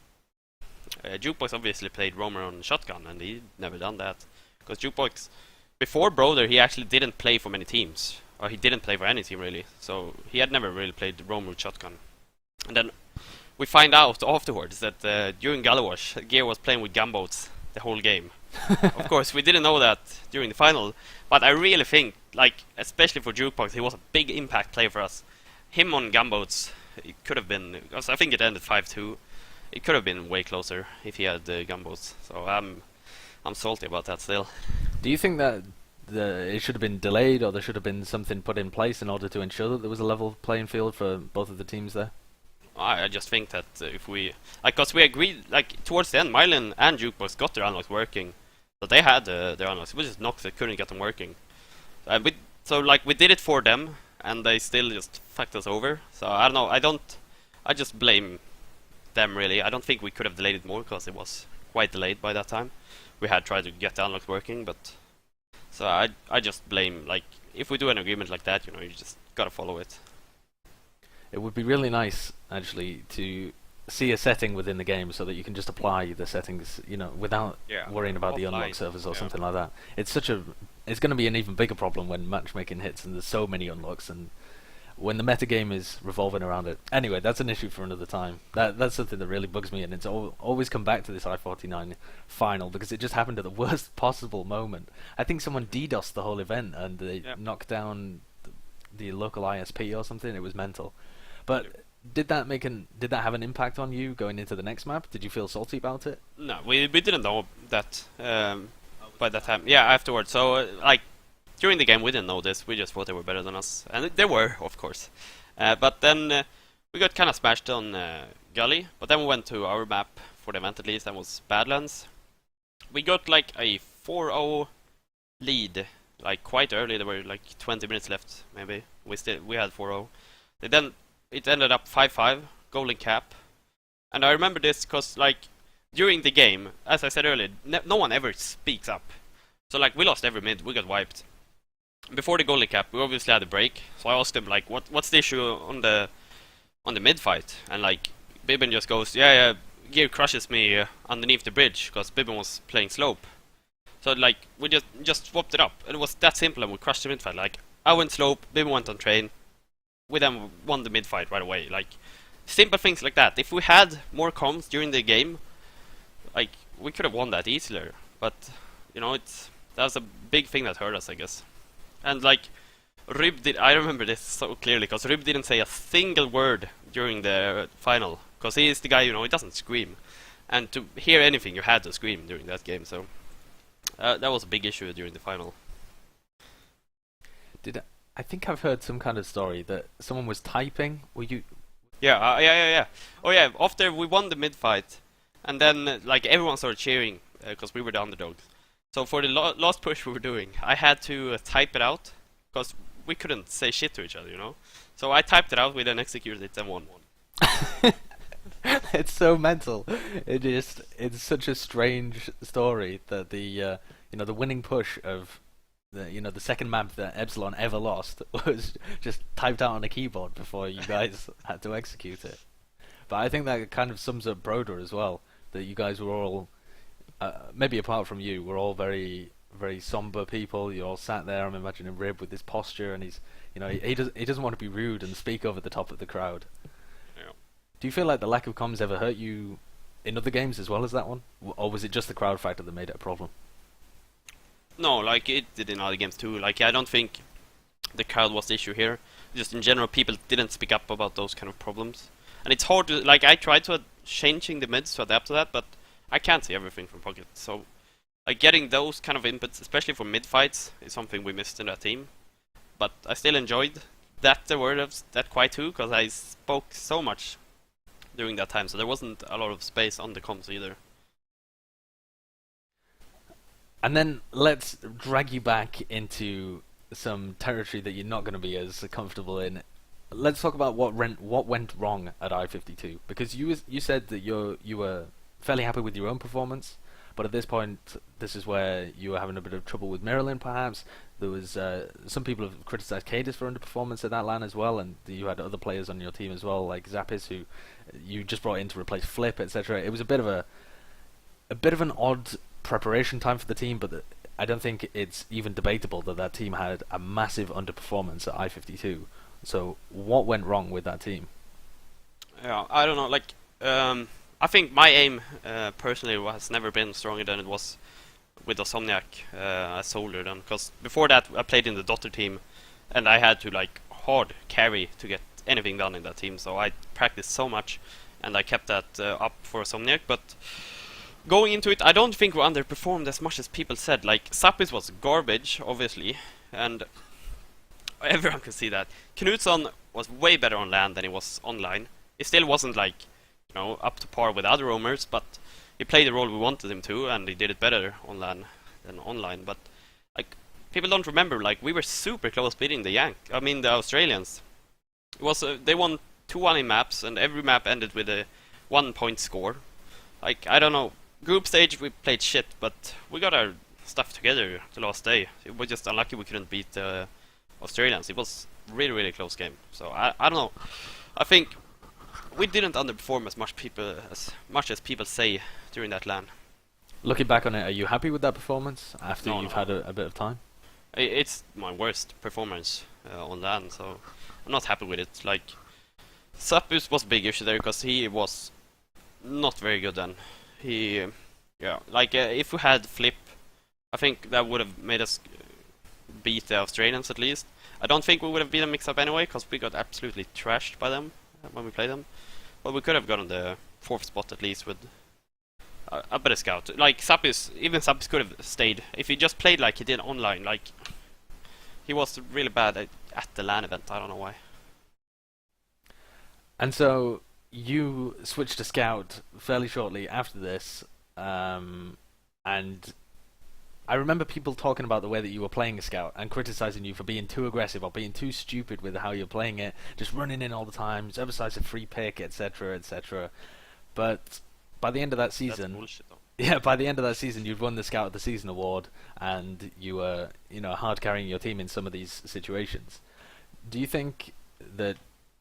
Jukebox obviously played Roamer on shotgun, and he never done that. Because Jukebox, before Broder, he actually didn't play for many teams. Or he didn't play for any team, really. So he had never really played Roamer with shotgun. And then we find out afterwards that during Galleywash, Gear was playing with gunboats the whole game. Of course, we didn't know that during the final, but I really think, like, especially for Jukebox, he was a big impact player for us. Him on gunboats, it could have been, because I think it ended 5-2. It could have been way closer if he had gunboats. So I'm salty about that still. Do you think that it should have been delayed, or there should have been something put in place in order to ensure that there was a level playing field for both of the teams there? I just think that if we, like, cause we agreed, like, towards the end, Mirelin and Jukebox got their unlocks working, so they had their unlocks. It was just Nox that couldn't get them working. So like we did it for them, and they still just fucked us over. So I don't know. I just blame them really. I don't think we could have delayed it more because it was quite delayed by that time. We had tried to get the unlocks working, but so I just blame, like, if we do an agreement like that, you know, you just gotta follow it. It would be really nice, actually, to see a setting within the game so that you can just apply the settings, you know, without worrying about the unlock servers or something like that. It's going to be an even bigger problem when matchmaking hits and there's so many unlocks, and when the metagame is revolving around it. Anyway, that's an issue for another time. That's something that really bugs me, and it's always come back to this I-49 final because it just happened at the worst possible moment. I think someone DDoSed the whole event and they knocked down the local ISP or something. It was mental. But did that have an impact on you going into the next map? Did you feel salty about it? No, we didn't know that by that time. Yeah, afterwards. So like during the game, we didn't know this. We just thought they were better than us, and they were, of course. But then we got kind of smashed on Gully. But then we went to our map for the event, at least, that was Badlands. We got like a 4-0 lead, like quite early. There were like 20 minutes left, maybe. We had 4-0. Then it ended up 5-5, golden cap. And I remember this because, like, during the game, as I said earlier, no one ever speaks up. So, like, we lost every mid, we got wiped. Before the golden cap, we obviously had a break. So I asked him, like, what's the issue on the mid fight? And, like, Bibben just goes, yeah, Gear crushes me underneath the bridge because Bibben was playing slope. So, like, we just swapped it up. And it was that simple, and we crushed the mid fight. Like, I went slope, Bibben went on train. We then won the mid fight right away. Like, simple things like that. If we had more comms during the game, like, we could have won that easier. But, you know, that was a big thing that hurt us, I guess. And, like, I remember this so clearly, because Ryb didn't say a single word during the final. Because he is the guy, you know, he doesn't scream. And to hear anything, you had to scream during that game, so that was a big issue during the final. I think I've heard some kind of story that someone was typing. Were you? Yeah. Oh yeah, after we won the mid fight, and then like everyone started cheering because we were the underdogs. So for the last push we were doing, I had to type it out because we couldn't say shit to each other, you know. So I typed it out, we then executed it, and won. It's so mental. It's such a strange story that the the winning push of the second map that Epsilon ever lost was just typed out on a keyboard before you guys had to execute it. But I think that kind of sums up Broder as well. That you guys were all, maybe apart from you, were all very, very somber people. You all sat there. I'm imagining Ryb with this posture, and he doesn't want to be rude and speak over the top of the crowd. Yeah. Do you feel like the lack of comms ever hurt you in other games as well as that one, or was it just the crowd factor that made it a problem? No, like it did in other games too. Like I don't think the crowd was the issue here. Just in general, people didn't speak up about those kind of problems, and it's hard to like. I tried to changing the mids to adapt to that, but I can't see everything from pocket. So, like getting those kind of inputs, especially for mid fights, is something we missed in that team. But I still enjoyed the word of that quite too, because I spoke so much during that time, so there wasn't a lot of space on the comms either. And then let's drag you back into some territory that you're not going to be as comfortable in. let's talk about what went wrong at I-52, because you said that you were fairly happy with your own performance, but at this point, this is where you were having a bit of trouble with Mirelin, perhaps. There was some people have criticized kaidus for underperformance at that LAN as well, and you had other players on your team as well, like Zappis, who you just brought in to replace Flip, etc. It was a bit of an odd preparation time for the team, but I don't think it's even debatable that team had a massive underperformance at I-52. So what went wrong with that team? Yeah, I don't know. Like, I think my aim personally has never been stronger than it was with Awsomniac as soldier. Then, because before that I played in the daughter team, and I had to like hard carry to get anything done in that team. So I practiced so much, and I kept that up for Awsomniac. But going into it, I don't think we underperformed as much as people said. Like, Zappis was garbage, obviously, and everyone can see that. Knutson was way better on LAN than he was online. He still wasn't like, up to par with other roamers, but he played the role we wanted him to, and he did it better on LAN than online. But like, people don't remember, like, we were super close beating the the Australians. It was they won 2-1 in maps, and every map ended with a 1-point score. Like, I don't know. Group stage we played shit, but we got our stuff together the last day. It was just unlucky we couldn't beat the Australians. It was really, really close game. So I don't know. I think we didn't underperform as much as people say during that LAN. Looking back on it, are you happy with that performance after you've had a bit of time? It's my worst performance on LAN, so I'm not happy with it. Like, Zappis was a big issue there because he was not very good then. If we had Flip, I think that would have made us beat the Australians at least. I don't think we would have beaten Mix-Up anyway, because we got absolutely trashed by them when we played them. But we could have gotten the 4th spot at least with a better scout. Like, even Zappis could have stayed. If he just played like he did online, like, he was really bad at the LAN event, I don't know why. And so you switched to Scout fairly shortly after this, and I remember people talking about the way that you were playing a Scout and criticizing you for being too aggressive or being too stupid with how you're playing it, just running in all the time, Zebbosai's a free pick, etc., etc. But by the end of that season, that's bullshit, though. Yeah, by the end of that season, you'd won the Scout of the Season award, and you were, hard carrying your team in some of these situations. Do you think that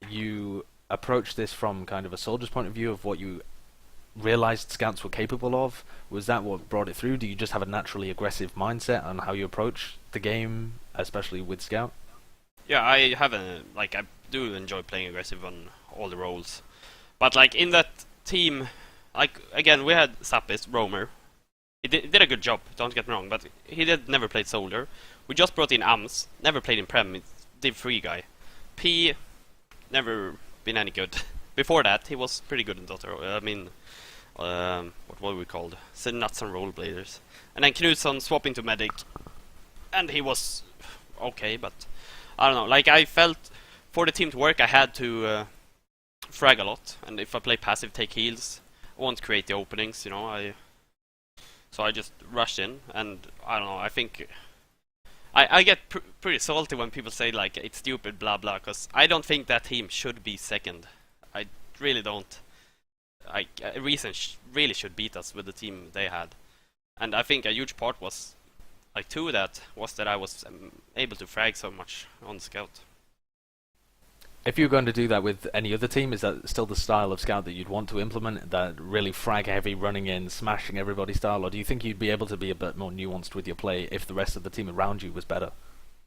you approach this from kind of a soldier's point of view of what you realized scouts were capable of? Was that what brought it through? Do you just have a naturally aggressive mindset on how you approach the game, especially with scout? Yeah, I do enjoy playing aggressive on all the roles, but like in that team, like, again, we had Zappis, roamer. He did a good job, don't get me wrong, but he never played soldier. We just brought in Ams, never played in Prem, Div 3 guy. P, never been any good. Before that, he was pretty good in Dota. What were we called? Nuts and rollerbladers. And then Knutson swapping to medic, and he was okay, but I don't know. Like, I felt for the team to work, I had to frag a lot, and if I play passive, take heals, I won't create the openings. So I just rushed in, and I don't know. I think I get pretty salty when people say like it's stupid, blah blah, because I don't think that team should be second. I really don't. Reason really should beat us with the team they had, and I think a huge part was that I was able to frag so much on Scout. If you're going to do that with any other team, is that still the style of Scout that you'd want to implement? That really frag heavy, running in, smashing everybody style, or do you think you'd be able to be a bit more nuanced with your play if the rest of the team around you was better?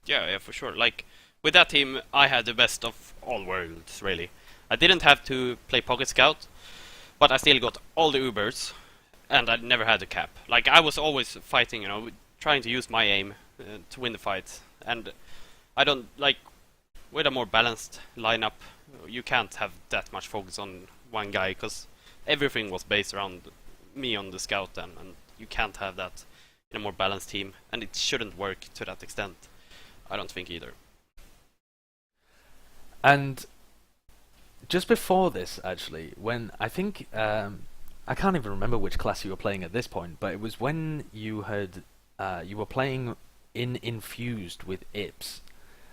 Yeah, for sure. Like, with that team, I had the best of all worlds, really. I didn't have to play Pocket Scout, but I still got all the Ubers, and I never had a cap. Like, I was always fighting, trying to use my aim to win the fight. And I don't, like, with a more balanced lineup, you can't have that much focus on one guy, because everything was based around me on the Scout then, and you can't have that in a more balanced team, and it shouldn't work to that extent. I don't think either. And just before this, actually, when I think I can't even remember which class you were playing at this point, but it was when you were playing in Infused with Ipz,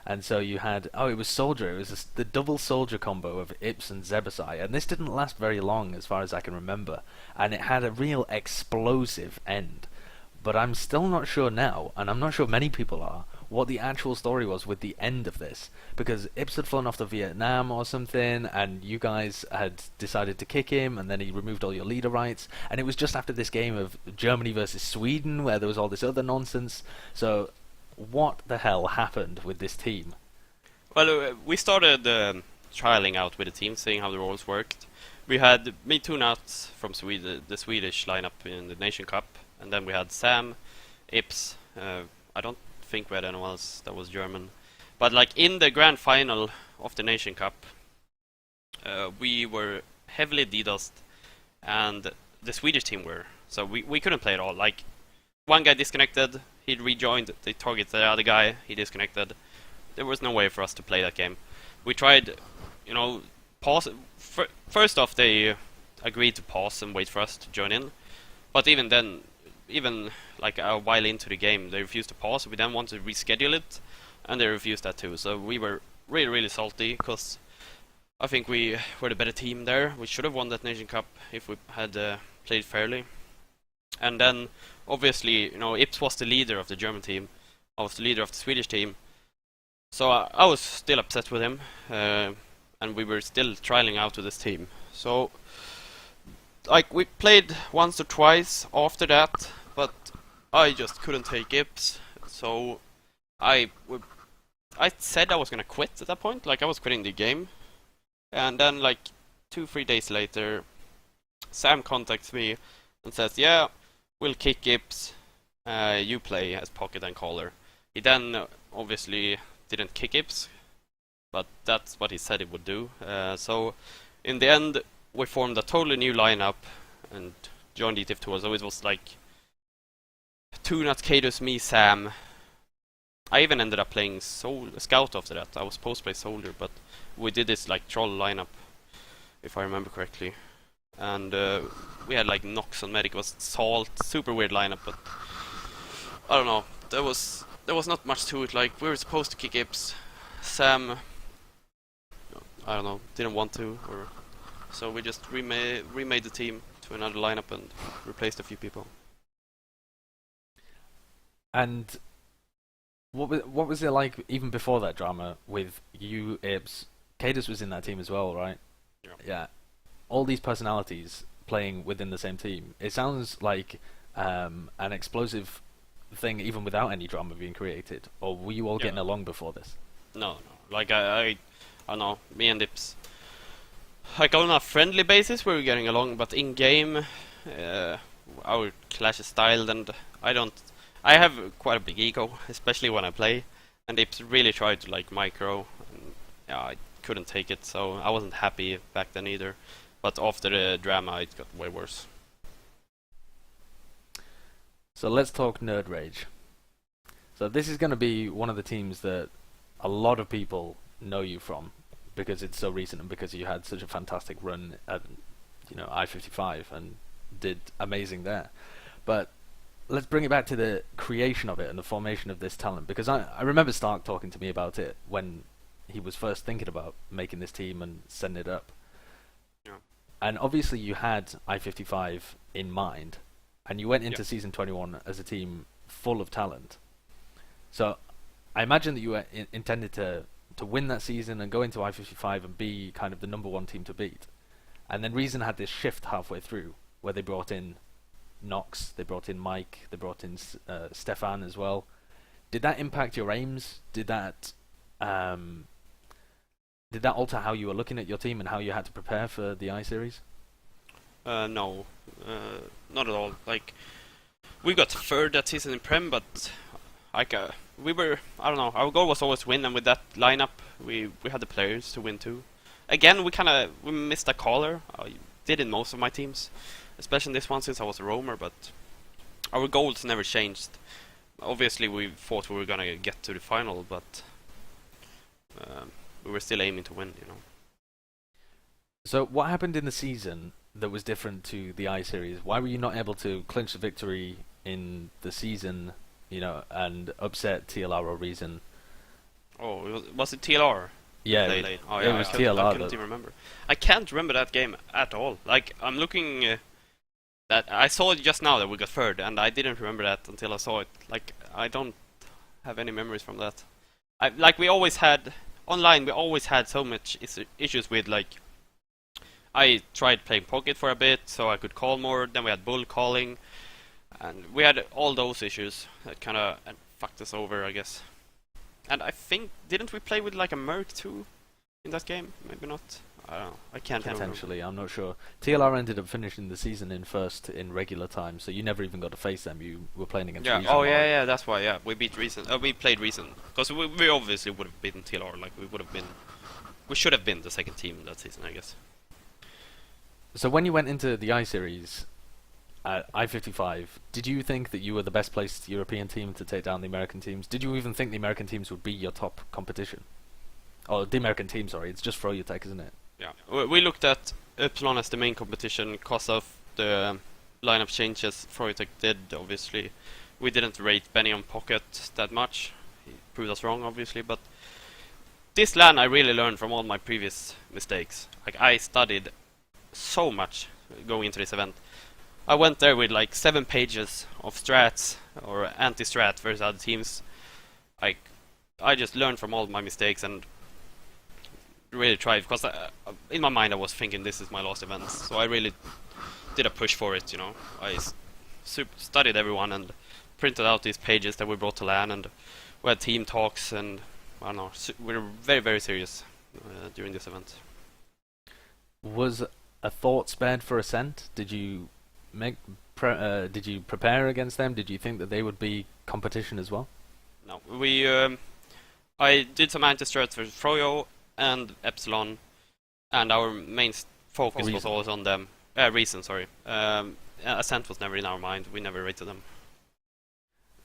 And so you had, it was Soldier. It was the double Soldier combo of Ipz and Zebbosai, and this didn't last very long, as far as I can remember. And it had a real explosive end. But I'm still not sure now, and I'm not sure many people are, what the actual story was with the end of this. Because Ipz had flown off to Vietnam or something, and you guys had decided to kick him, and then he removed all your leader rights. And it was just after this game of Germany versus Sweden, where there was all this other nonsense. So, what the hell happened with this team? Well, we started trialing out with the team, seeing how the roles worked. We had me two nuts from Sweden, the Swedish lineup in the Nation Cup, and then we had Sam, Ipz. I don't think we had anyone else that was German. But like in the grand final of the Nation Cup, we were heavily DDoSed, and the Swedish team were. So we couldn't play at all. Like, one guy disconnected, he rejoined, they targeted the other guy, he disconnected. There was no way for us to play that game. We tried, pause. First off, they agreed to pause and wait for us to join in. But even then, even like a while into the game, they refused to pause. We then wanted to reschedule it, and they refused that too. So we were really, really salty, because I think we were the better team there. We should have won that Nation Cup if we had played fairly. And then, obviously, Ipz was the leader of the German team. I was the leader of the Swedish team. So I was still upset with him, and we were still trialing out with this team. So, like, we played once or twice after that, but I just couldn't take Ipz. So I said I was gonna quit at that point. Like, I was quitting the game. And then, like, 2-3 days later, Sam contacts me and says, "Yeah, we'll kick Ipz. You play as pocket and caller." He then obviously didn't kick Ipz, but that's what he said he would do. So in the end, we formed a totally new lineup and joined TF2. So it was like 2 nuts, kaidus, me, Sam. I even ended up playing Scout after that. I was supposed to play Soldier, but we did this like troll lineup, if I remember correctly. And we had like Nox on medic, it was Salt, super weird lineup, but I don't know. There was not much to it. Like, we were supposed to kick Ipz. Sam, I don't know, didn't want to, or so we just remade the team to another lineup and replaced a few people. And what was it like even before that drama with you, Ipz? Kaidus was in that team as well, right? Yeah. All these personalities playing within the same team. It sounds like an explosive thing even without any drama being created. Or were you all getting along before this? No. Like, I don't know, me and Ipz, like, on a friendly basis we were getting along, but in game our clash is styled, and I have quite a big ego, especially when I play, and Ipz really tried to like micro, and I couldn't take it, so I wasn't happy back then either. But after the drama, it got way worse. So let's talk nerdRage. So this is going to be one of the teams that a lot of people know you from, because it's so recent and because you had such a fantastic run at I-55 and did amazing there. But let's bring it back to the creation of it and the formation of this talent, because I remember Stark talking to me about it when he was first thinking about making this team and setting it up. Yeah. And obviously you had I-55 in mind, and you went into season 21 as a team full of talent. So I imagine that you were intended to win that season and go into I-55 and be kind of the #1 team to beat. And then Reason had this shift halfway through where they brought in Nox, they brought in Mike, they brought in Stefan as well. Did that impact your aims? Did that alter how you were looking at your team and how you had to prepare for the I-Series? No, not at all. Like, we got third that season in Prem, but like we were, I don't know, our goal was always win, and with that lineup, we had the players to win too. Again, we missed a caller. I did in most of my teams, especially in this one since I was a roamer, but our goals never changed. Obviously, we thought we were gonna get to the final, but we were still aiming to win, So what happened in the season that was different to the I-Series? Why were you not able to clinch the victory in the season, and upset TLR or Reason? Oh, was it TLR? Yeah, Oh, it yeah, was I TLR. couldn't even remember. I can't remember that game at all. Like, I'm looking that I saw it just now that we got third, and I didn't remember that until I saw it. Like, I don't have any memories from that. Like, we always had online. We always had so much issues with, like, I tried playing Pocket for a bit so I could call more. Then we had bull calling, and we had all those issues that kind of fucked us over, I guess. And I think, didn't we play with like a Merc too in that game? Maybe not. I don't know. I can't Potentially, I'm not sure. TLR ended up finishing the season in first in regular time, so you never even got to face them. You were playing against yeah. Reason. Oh yeah, yeah. That's why. Yeah, we beat Reason. We played Reason because we obviously would have beaten TLR. Like we would have been. We should have been the second team that season, I guess. So when you went into the I-Series at I-55, did you think that you were the best placed European team to take down the American teams? Did you even think the American teams would be your top competition? Oh, the American team, sorry. It's just froyotech, isn't it? Yeah. We looked at Epsilon as the main competition because of the lineup changes froyotech did, obviously. We didn't rate Benny on Pocket that much. He proved us wrong, obviously, but this LAN I really learned from all my previous mistakes. Like, I studied so much going into this event. I went there with like 7 pages of strats or anti-strat versus other teams. Like, I just learned from all my mistakes and really tried, because in my mind I was thinking this is my last event, so I really did a push for it, you know. I studied everyone and printed out these pages that we brought to LAN, and we had team talks, and I don't know, we were very, very serious during this event. Was a thought spared for Ascent? Did you did you prepare against them? Did you think that they would be competition as well? No, I did some anti-strats for Froyo and Epsilon, and our main focus was always on them. Reason, sorry. Ascent was never in our mind. We never rated them.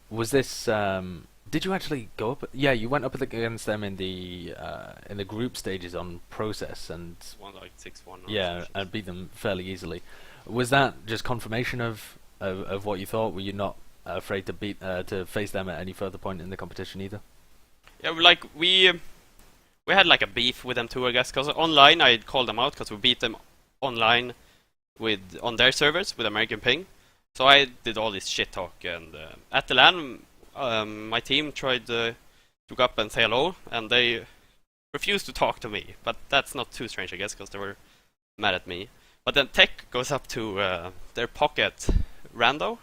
Was this? Did you actually go up? Yeah, you went up against them in the group stages on process and won like 6-1. Yeah, and beat them fairly easily. Was that just confirmation of what you thought? Were you not afraid to face them at any further point in the competition either? Yeah, like we had like a beef with them too, I guess, because online I called them out because we beat them online on their servers with American ping. So I did all this shit talk, and at the LAN, my team tried to go up and say hello, and they refused to talk to me. But that's not too strange, I guess, because they were mad at me. But then Tech goes up to their pocket rando,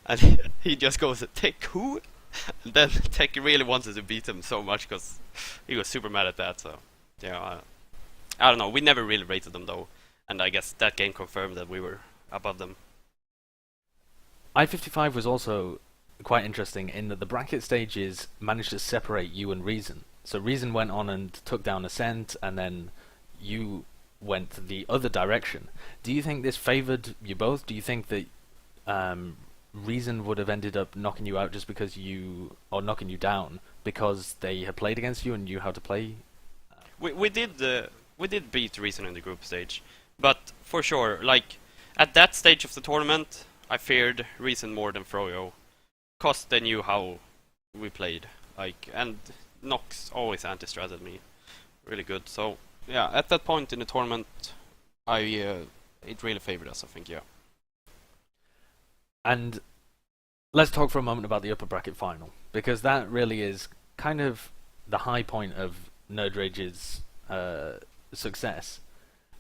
and he just goes, "Tech who?" And then Tech really wanted to beat him so much because he was super mad at that. So yeah, I don't know. We never really rated them though, and I guess that game confirmed that we were above them. I-55 was also quite interesting in that the bracket stages managed to separate you and Reason. So Reason went on and took down Ascent, and then you went the other direction. Do you think this favoured you both? Do you think that Reason would have ended up knocking you out just because knocking you down because they had played against you and knew how to play? We did beat Reason in the group stage, but for sure, like at that stage of the tournament, I feared Reason more than Froyo, cause they knew how we played. Like, and Nox always anti-stratted me really good. So yeah, at that point in the tournament, it really favored us, I think. Yeah. And let's talk for a moment about the upper bracket final, because that really is kind of the high point of nerdRage's success,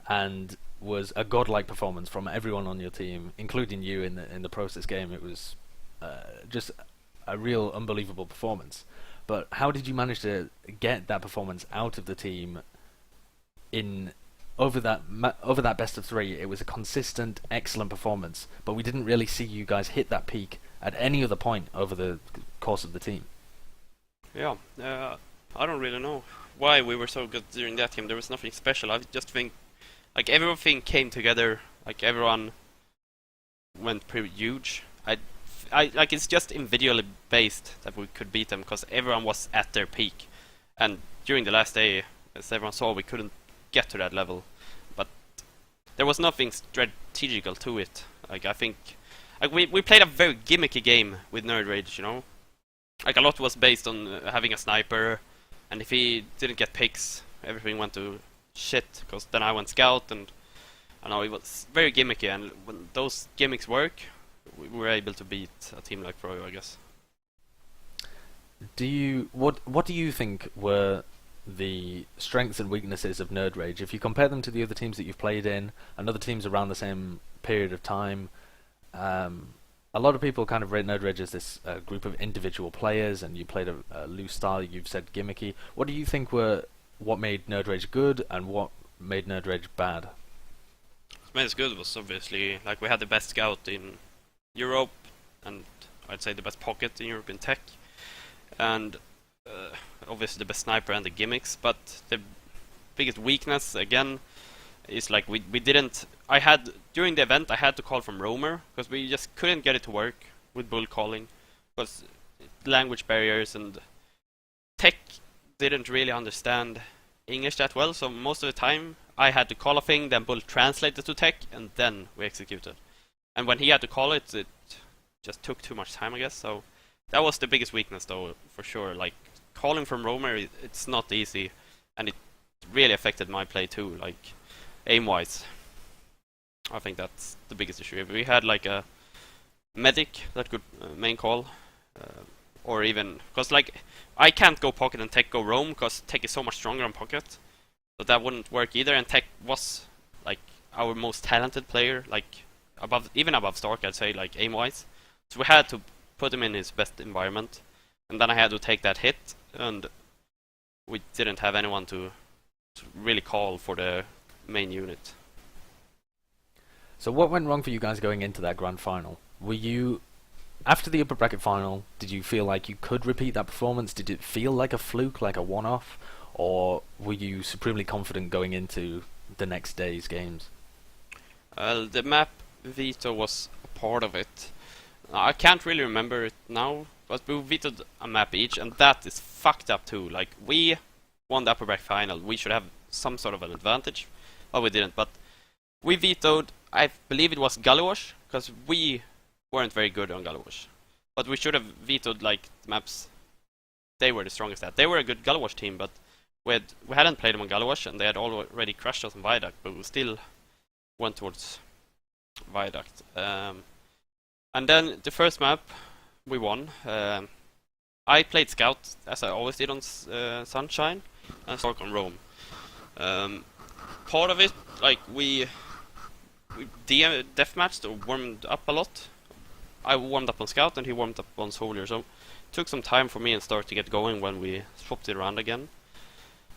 and was a godlike performance from everyone on your team, including you in the process game. It was just a real unbelievable performance. But how did you manage to get that performance out of the team over that best of 3? It was a consistent, excellent performance, but we didn't really see you guys hit that peak at any other point over the course of the team. Yeah, I don't really know why we were so good during that game. There was nothing special. I just think like everything came together. Like everyone went pretty huge. I like it's just individually based that we could beat them because everyone was at their peak, and during the last day, as everyone saw, we couldn't get to that level. But there was nothing strategical to it. Like I think, like we played a very gimmicky game with nerdRage, you know. Like a lot was based on having a sniper, and if he didn't get picks, everything went to shit. Because then I went scout, and I know it was very gimmicky. And when those gimmicks work, we were able to beat a team like Froyo, I guess. What do you think were the strengths and weaknesses of nerdRage if you compare them to the other teams that you've played in and other teams around the same period of time? A lot of people kind of rate nerdRage as this group of individual players, and you played a loose style. You've said gimmicky. What do you think were what made nerdRage good and what made nerdRage bad? What made us good was obviously like we had the best scout in Europe, and I'd say the best pocket in Europe in tech, and obviously the best sniper and the gimmicks. But the biggest weakness again is like we didn't. I had during the event I had to call from roamer because we just couldn't get it to work with bull calling because language barriers, and tech didn't really understand English that well. So most of the time I had to call a thing, then bull translate it to tech, and then we executed. And when he had to call it, it just took too much time, I guess. So that was the biggest weakness, though, for sure. Like calling from roamer, it's not easy, and it really affected my play too. Like aim-wise, I think that's the biggest issue. If we had like a medic that could main call, or even because like I can't go pocket and tech go roam because tech is so much stronger on pocket, so that wouldn't work either. And tech was like our most talented player, like even above Stark, I'd say, like aim-wise. So we had to put him in his best environment, and then I had to take that hit, and we didn't have anyone to really call for the main unit. So what went wrong for you guys going into that grand final? Were you, after the upper bracket final, did you feel like you could repeat that performance? Did it feel like a fluke, like a one-off? Or were you supremely confident going into the next day's games? The map veto was a part of it. I can't really remember it now, but we vetoed a map each, and that is fucked up too. Like, we won the upper bracket final, we should have some sort of an advantage. Well, we didn't, but we vetoed, I believe it was Gullywash, because we weren't very good on Gullywash. But we should have vetoed, like, maps they were the strongest at. They were a good Gullywash team, but we hadn't played them on Gullywash, and they had already crushed us on Viaduct, but we still went towards Viaduct. And then the first map, we won. I played Scout, as I always did on Sunshine, and Stark on Roam. Part of it, like, we deathmatched or warmed up a lot. I warmed up on Scout and he warmed up on Soldier, so it took some time for me and Stark to get going when we swapped it around again.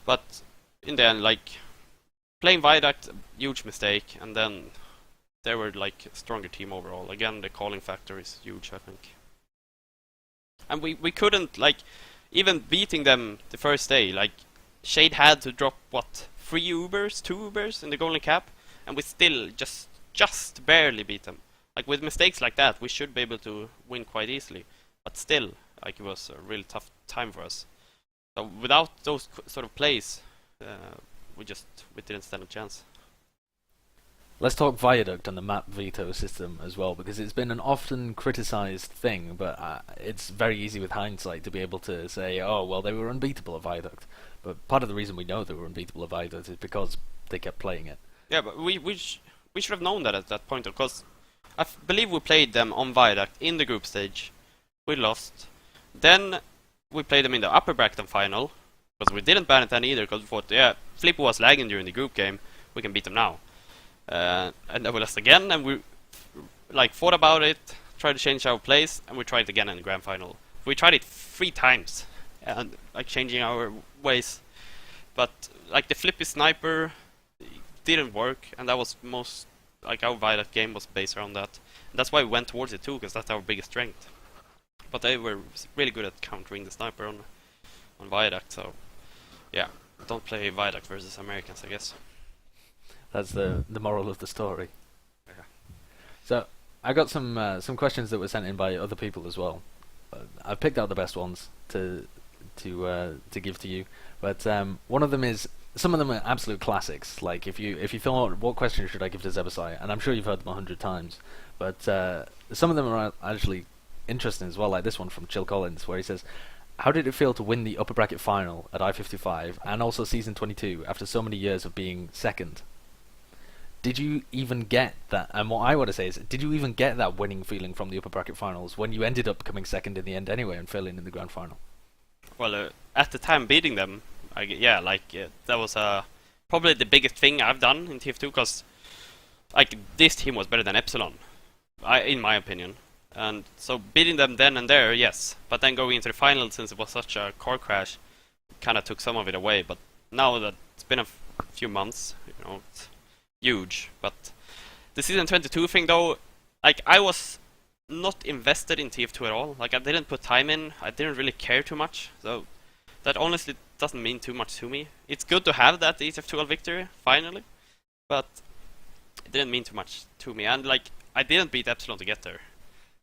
But in the end, like, playing Viaduct, huge mistake, and then they were like a stronger team overall. Again, the calling factor is huge, I think. And we couldn't, like, even beating them the first day, like, Shade had to drop, what, 2 Ubers in the golden cap, and we still just barely beat them. Like, with mistakes like that, we should be able to win quite easily. But still, like, it was a really tough time for us. So without those sort of plays, we didn't stand a chance. Let's talk Viaduct and the map veto system as well, because it's been an often criticized thing, but it's very easy with hindsight to be able to say, oh, well, they were unbeatable at Viaduct. But part of the reason we know they were unbeatable at Viaduct is because they kept playing it. Yeah, but we should have known that at that point, because I believe we played them on Viaduct in the group stage. We lost. Then we played them in the upper bracket final, because we didn't ban it then either, because we thought, yeah, Flippo was lagging during the group game, we can beat them now. And then we lost again, and we like thought about it, tried to change our plays, and we tried it again in the grand final. We tried it 3 times, and like changing our ways, but like the flippy sniper didn't work, and that was most like our Viaduct game was based around that. And that's why we went towards it too, because that's our biggest strength. But they were really good at countering the sniper on Viaduct, so yeah, don't play Viaduct versus Americans, I guess. That's the moral of the story. Yeah. So I got some questions that were sent in by other people as well. I picked out the best ones to give to you, but one of them is, some of them are absolute classics. Like if you thought, what question should I give to Zebbosai, and I'm sure you've heard them 100 times, but some of them are actually interesting as well. Like this one from Chill Collins, where he says, how did it feel to win the upper bracket final at I-55 and also season 22 after so many years of being second? Did you even get that? And what I want to say is, did you even get that winning feeling from the upper bracket finals when you ended up coming second in the end anyway and failing in the grand final? Well, at the time beating them, that was probably the biggest thing I've done in TF2, because like this team was better than Epsilon, in my opinion. And so beating them then and there, yes. But then going into the final, since it was such a car crash, kind of took some of it away. But now that it's been a few months, it's huge. But the season 22 thing, though, like I was not invested in TF2 at all. Like I didn't put time in. I didn't really care too much. So that honestly doesn't mean too much to me. It's good to have that TF2 victory finally, but it didn't mean too much to me. And like I didn't beat Epsilon to get there.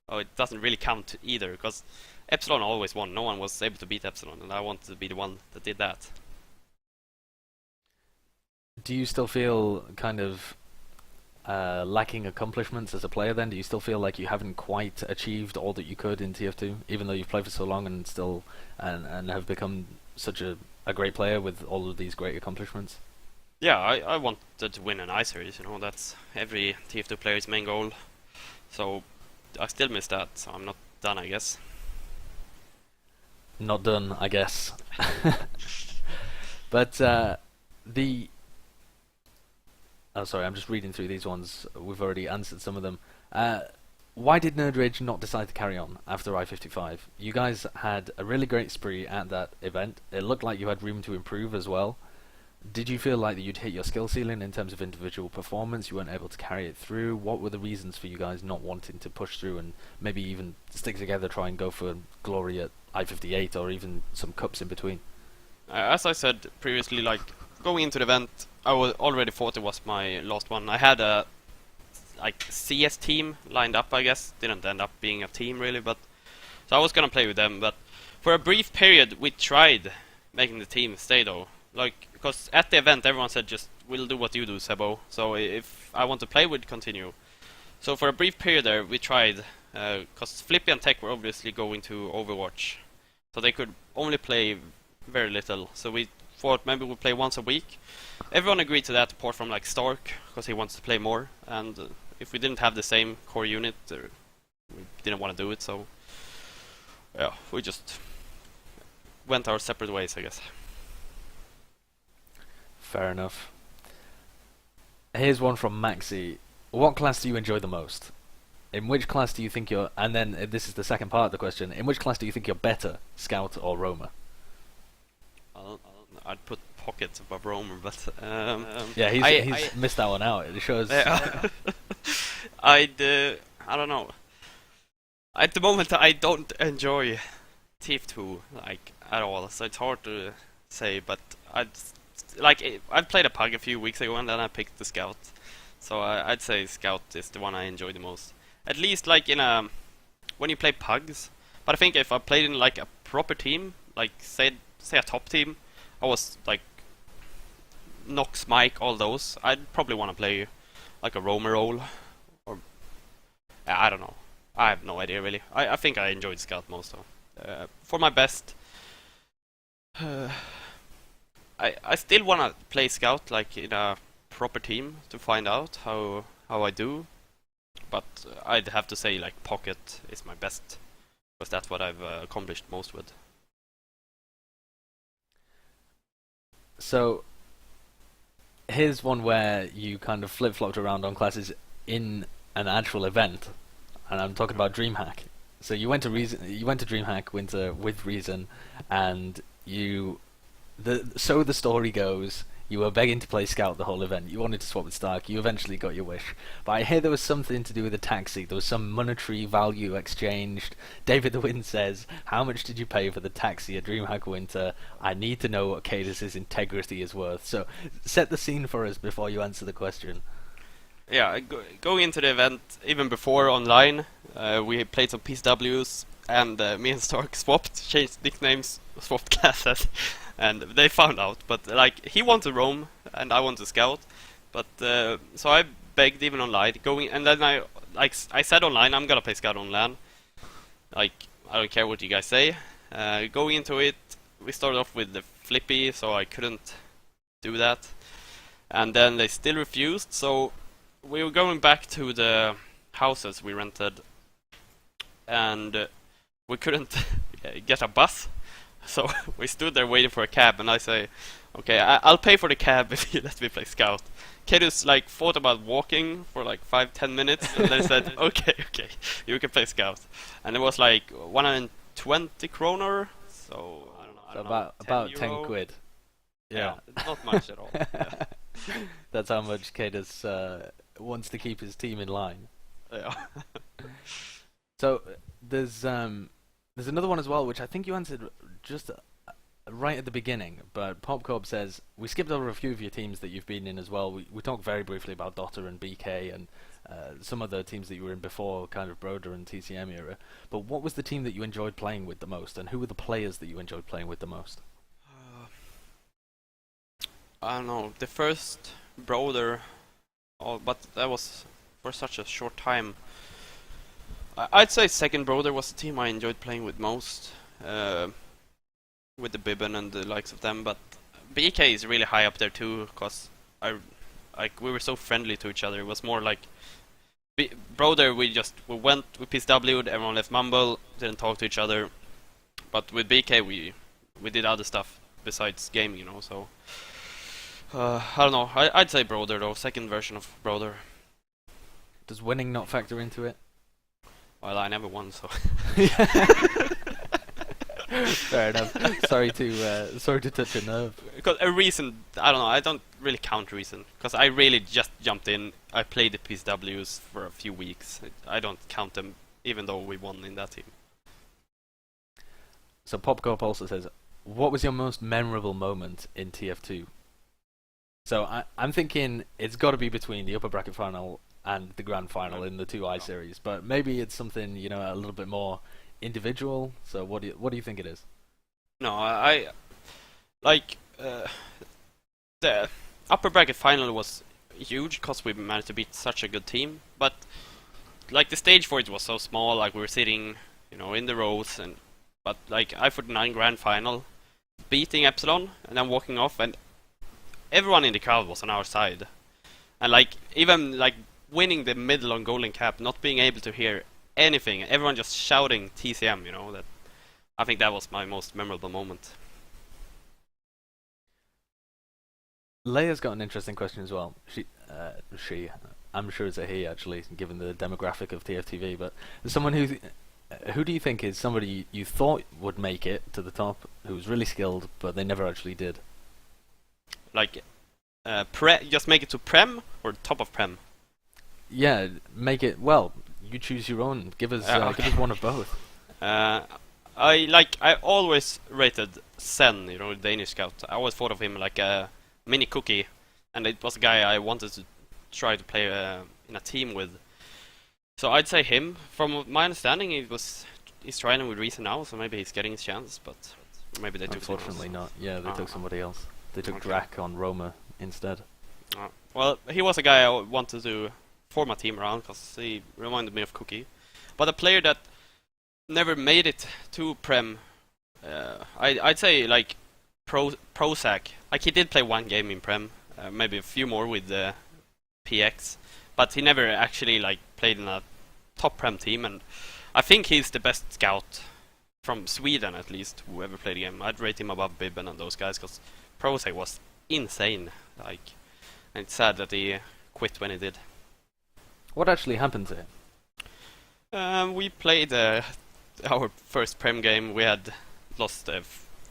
Oh, it doesn't really count either, because Epsilon always won. No one was able to beat Epsilon, and I wanted to be the one that did that. Do you still feel kind of lacking accomplishments as a player then? Do you still feel like you haven't quite achieved all that you could in TF2, even though you've played for so long and still and have become such a great player with all of these great accomplishments? Yeah, I wanted to win an I series, that's every TF2 player's main goal. So I still miss that, so I'm not done, I guess. Not done, I guess. But oh, sorry, I'm just reading through these ones. We've already answered some of them. Why did nerdRage not decide to carry on after I-55? You guys had a really great spree at that event. It looked like you had room to improve as well. Did you feel like that you'd hit your skill ceiling in terms of individual performance? You weren't able to carry it through? What were the reasons for you guys not wanting to push through and maybe even stick together, try and go for glory at I-58 or even some cups in between? As I said previously, like going into the event, I already thought it was my last one. I had a CS team lined up, I guess. Didn't end up being a team really, but so I was gonna play with them. But for a brief period, we tried making the team stay though. Like, because at the event everyone said just, we'll do what you do, Sebo. So if I want to play, we'd continue. So for a brief period there, we tried, because Flippy and Tech were obviously going to Overwatch. So they could only play very little. So we thought maybe we'd play once a week. Everyone agreed to that, apart from like Stark, because he wants to play more. And if we didn't have the same core unit, we didn't want to do it. So yeah, we just went our separate ways, I guess. Fair enough. Here's one from Maxi. What class do you enjoy the most? In which class do you think you're... And then this is the second part of the question. In which class do you think you're better, Scout or Roamer? I'd put Pocket above Roamer, but... yeah, he's missed that one out. It shows... I don't know. At the moment, I don't enjoy TF2, like, at all. So it's hard to say, but I played a Pug a few weeks ago and then I picked the Scout. So I'd say Scout is the one I enjoy the most. At least like when you play Pugs. But I think if I played in like a proper team, like say a top team, I was like Nox, Mike, all those, I'd probably want to play like a Roamer role. Or I don't know. I have no idea really. I think I enjoyed Scout most though. For my best... I still want to play Scout like in a proper team to find out how I do, but I'd have to say like Pocket is my best, because that's what I've accomplished most with. So here's one where you kind of flip-flopped around on classes in an actual event, and I'm talking about DreamHack. So you went to DreamHack Winter with Reason, and so the story goes, you were begging to play Scout the whole event. You wanted to swap with Stark. You eventually got your wish. But I hear there was something to do with a taxi. There was some monetary value exchanged. Davidthewin says, how much did you pay for the taxi at DreamHack Winter? I need to know what kaidus' integrity is worth. So set the scene for us before you answer the question. Yeah, going into the event, even before online, we played some PCWs, and me and Stark swapped, changed nicknames, swapped classes. And they found out, but like he wanted to roam and I wanted to scout, but so I begged even online and then I said online I'm gonna play scout on LAN. Like I don't care what you guys say, Going into it, we started off with the flippy, so I couldn't do that. And then they still refused, so we were going back to the houses we rented, and we couldn't get a bus. So we stood there waiting for a cab, and I say, okay, I'll pay for the cab if you let me play Scout. Kaidus like thought about walking for like 5-10 minutes, and then said, okay, you can play Scout. And it was like 120 kroner, so I don't know, about 10 10 euro. quid. Yeah, not much at all. Yeah. That's how much Kaidus wants to keep his team in line. Yeah. So there's another one as well, which I think you answered just right at the beginning. But Popcorp says we skipped over a few of your teams that you've been in as well. We talked very briefly about Dota and BK and some other teams that you were in before, kind of broder and TCM era. But what was the team that you enjoyed playing with the most, and who were the players that you enjoyed playing with the most? I don't know, the first broder, but that was for such a short time. I'd say second broder was the team I enjoyed playing with most, with the Bibben and the likes of them. But BK is really high up there too, because we were so friendly to each other. It was more like broder. We PSW'd, everyone left Mumble, didn't talk to each other. But with BK, we did other stuff besides gaming, you know. So. I don't know. I'd say broder though, second version of broder. Does winning not factor into it? Well, I never won, so. Fair enough. Sorry to touch a nerve. Because a reason, I don't know. I don't really count reason, because I really just jumped in. I played the PSWs for a few weeks. I don't count them, even though we won in that team. So Popcorp also says, what was your most memorable moment in TF2? So I'm thinking it's got to be between the upper bracket final and the grand final in the 2i series, but maybe it's something, you know, a little bit more individual. So what do you think it is? No, I like the upper bracket final was huge because we managed to beat such a good team, but like the stage for it was so small. Like we were sitting, you know, in the rows, but like I for the 9 grand final, beating Epsilon and then walking off, and everyone in the crowd was on our side, and like even like winning the middle on golden cap, not being able to hear anything, everyone just shouting TCM, you know, that I think that was my most memorable moment. Leyr's got an interesting question as well. I'm sure it's a he actually, given the demographic of TFTV, but someone who do you think is somebody you thought would make it to the top, who was really skilled, but they never actually did? Like, just make it to Prem or top of Prem? Yeah, make it. Well, you choose your own. Give us one of both. I always rated Sen, you know, the Danish scout. I always thought of him like a mini cookie, and it was a guy I wanted to try to play in a team with. So I'd say him. From my understanding, he's trying with Reason now, so maybe he's getting his chance, but maybe they took someone else. Unfortunately not. Yeah, they took somebody else. They took Drak on Roma instead. Well, he was a guy I wanted to form a team around because he reminded me of Cookie. But a player that never made it to Prem, I'd say like Prozac. Like he did play one game in Prem, maybe a few more with the PX, but he never actually like played in a top Prem team. And I think he's the best scout from Sweden, at least, who ever played the game. I'd rate him above Bibben and those guys because Prozac was insane. Like, and it's sad that he quit when he did. What actually happened to him? We played our first Prem game. We had lost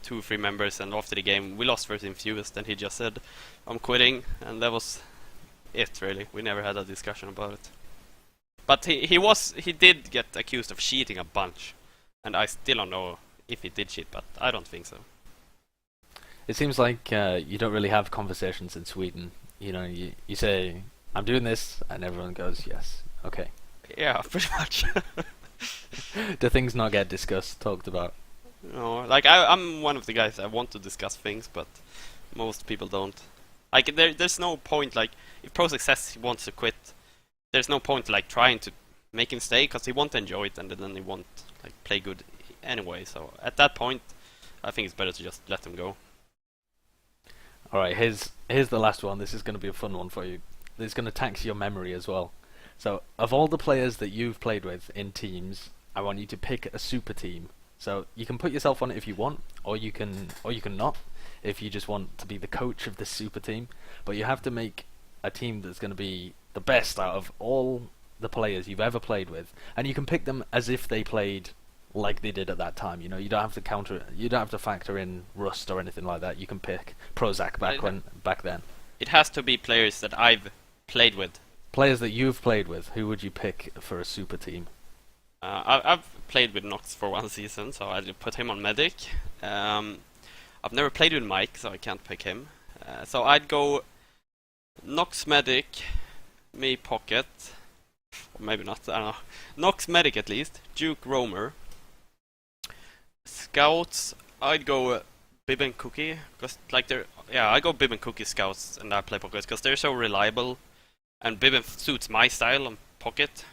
2-3 members, and after the game we lost first Infused, and he just said, "I'm quitting," and that was it. Really, we never had a discussion about it. But he did get accused of cheating a bunch, and I still don't know if he did cheat, but I don't think so. It seems like you don't really have conversations in Sweden. You know, you say, "I'm doing this," and everyone goes, "Yes, okay." Yeah, pretty much. Do things not get discussed, talked about? No, like I'm one of the guys that want to discuss things, but most people don't. Like there's no point. Like if Prozac says he wants to quit, there's no point like trying to make him stay because he won't enjoy it, and then he won't like play good anyway. So at that point, I think it's better to just let them go. All right, here's the last one. This is going to be a fun one for you. This is going to tax your memory as well. So, of all the players that you've played with in teams, I want you to pick a super team. So you can put yourself on it if you want, or you can not, if you just want to be the coach of this super team. But you have to make a team that's going to be the best out of all the players you've ever played with, and you can pick them as if they played like they did at that time. You know, you don't have to factor in rust or anything like that. You can pick Prozac back then. It has to be players that I've played with. Players that you've played with. Who would you pick for a super team? I've played with Nox for 1 season, so I'd put him on medic. I've never played with Mike, so I can't pick him. So I'd go Nox medic, me pocket, or maybe not. I don't know. Nox medic at least. Duke roamer. Scouts, I'd go Bib and Cookie, because like I go Bib and Cookie scouts, and I play pockets because they're so reliable, and Bib suits my style on pocket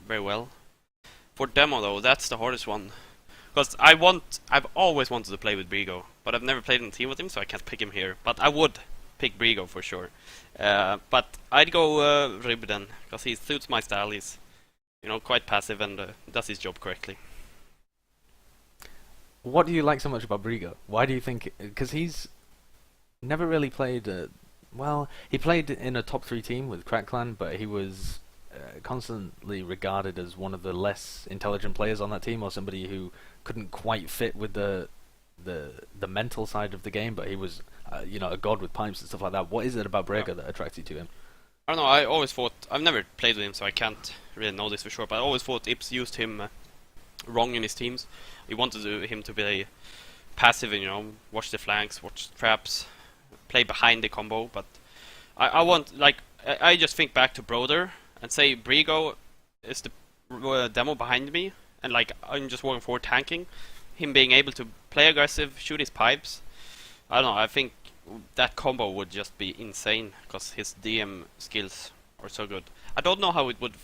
very well. For demo though, that's the hardest one, because I've always wanted to play with Brigo, but I've never played in a team with him, so I can't pick him here. But I would pick Brigo for sure. But I'd go Ribden, because he suits my style. He's quite passive and does his job correctly. What do you like so much about Brigo? Why do you think? Because he's never really played. Well, he played in a top 3 team with Crack Clan, but he was constantly regarded as one of the less intelligent players on that team, or somebody who couldn't quite fit with the mental side of the game. But he was, a god with pipes and stuff like that. What is it about Brigo that attracts you to him? I don't know. I always thought, I've never played with him, so I can't really know this for sure. But I always thought Ipz used him wrong in his teams. He wanted him to be passive and watch the flanks, watch traps, play behind the combo. But I just think back to Broder and say Brigo is the demo behind me, and like I'm just walking forward tanking. Him being able to play aggressive, shoot his pipes. I don't know. I think that combo would just be insane because his DM skills are so good. I don't know how it would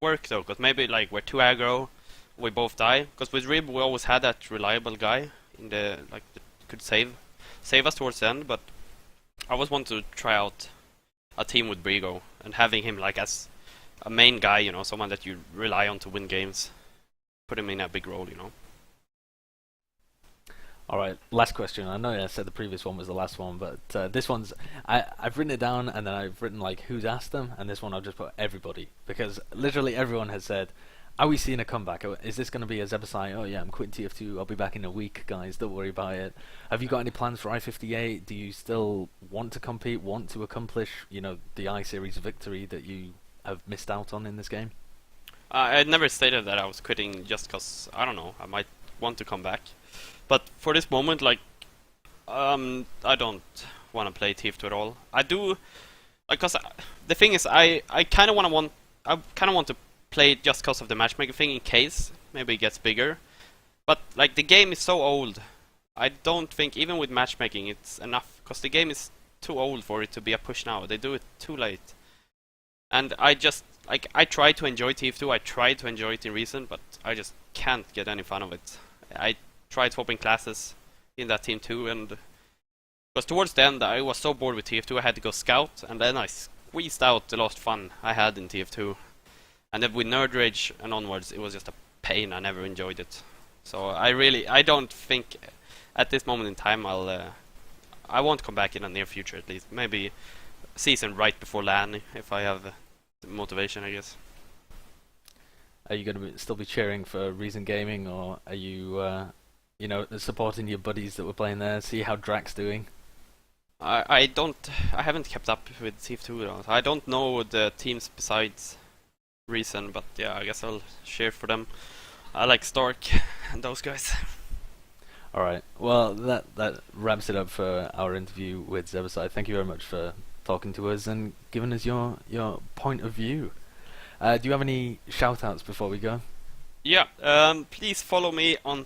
work though, because maybe like we're too aggro, we both die. Because with Rib we always had that reliable guy in the that could save us towards the end. But I always want to try out a team with Brigo and having him like as a main guy, someone that you rely on to win games. Put him in a big role, Alright, last question. I know I said the previous one was the last one, but this one's... I've written it down, and then I've written like who's asked them, and this one I've just put everybody. Because literally everyone has said, are we seeing a comeback? Is this going to be a Zebbosai? Oh yeah, I'm quitting TF2, I'll be back in a week, guys, don't worry about it. Have you got any plans for I-58? Do you still want to compete, want to accomplish, the I-Series victory that you have missed out on in this game? I never stated that I was quitting just because, I don't know, I might want to come back. But for this moment, like, I don't want to play TF2 at all. I do, because the thing is, I kind of want to play it just because of the matchmaking thing, in case maybe it gets bigger. But like the game is so old, I don't think even with matchmaking it's enough, because the game is too old for it to be a push now. They do it too late, and I just I try to enjoy TF2. I tried to enjoy it in recent, but I just can't get any fun of it. I tried swapping classes in that team too, and because towards the end I was so bored with TF2 I had to go scout, and then I squeezed out the last fun I had in TF2. And then with nerdRage and onwards, it was just a pain. I never enjoyed it. So I don't think at this moment in time I won't come back in the near future at least. Maybe season right before LAN if I have the motivation, I guess. Are you going to still be cheering for Reason Gaming, or are you supporting your buddies that were playing there? See how Drax's doing. I haven't kept up with TF2 though. I don't know the teams besides Reason, but yeah, I guess I'll cheer for them. I like Stark and those guys. Alright, well that wraps it up for our interview with Zebbosai. Thank you very much for talking to us and giving us your point of view. Do you have any shoutouts before we go? Yeah, please follow me on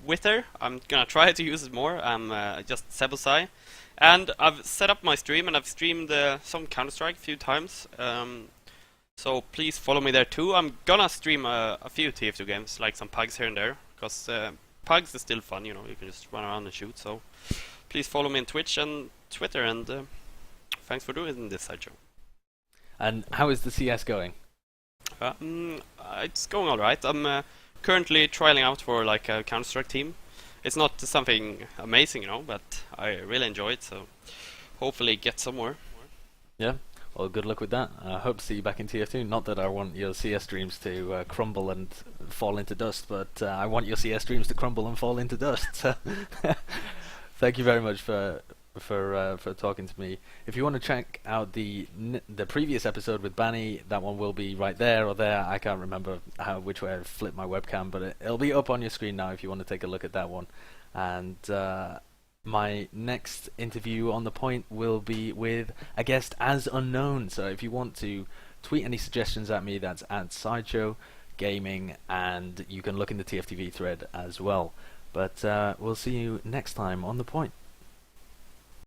Twitter. I'm gonna try to use it more. I'm just Zebbosai. And I've set up my stream, and I've streamed some Counter-Strike a few times. So please follow me there too. I'm gonna stream a few TF2 games, like some pugs here and there. because pugs is still fun. You know, you can just run around and shoot. So please follow me on Twitch and Twitter, and thanks for doing this sideshow. And how is the CS going? It's going alright. I'm currently trialing out for like a Counter-Strike team. It's not something amazing, you know, but I really enjoy it, so hopefully get somewhere. Yeah, well, good luck with that. I hope to see you back in TF2. Not that I want your CS dreams to crumble and fall into dust, but I want your CS dreams to crumble and fall into dust. Thank you very much for talking to me. If you want to check out the previous episode with Banny, that one will be right there or there. I can't remember which way I flipped my webcam, but it'll be up on your screen now if you want to take a look at that one. And my next interview on The Point will be with a guest as unknown. So if you want to tweet any suggestions at me, that's at Sideshow Gaming, and you can look in the TFTV thread as well. But we'll see you next time on The Point.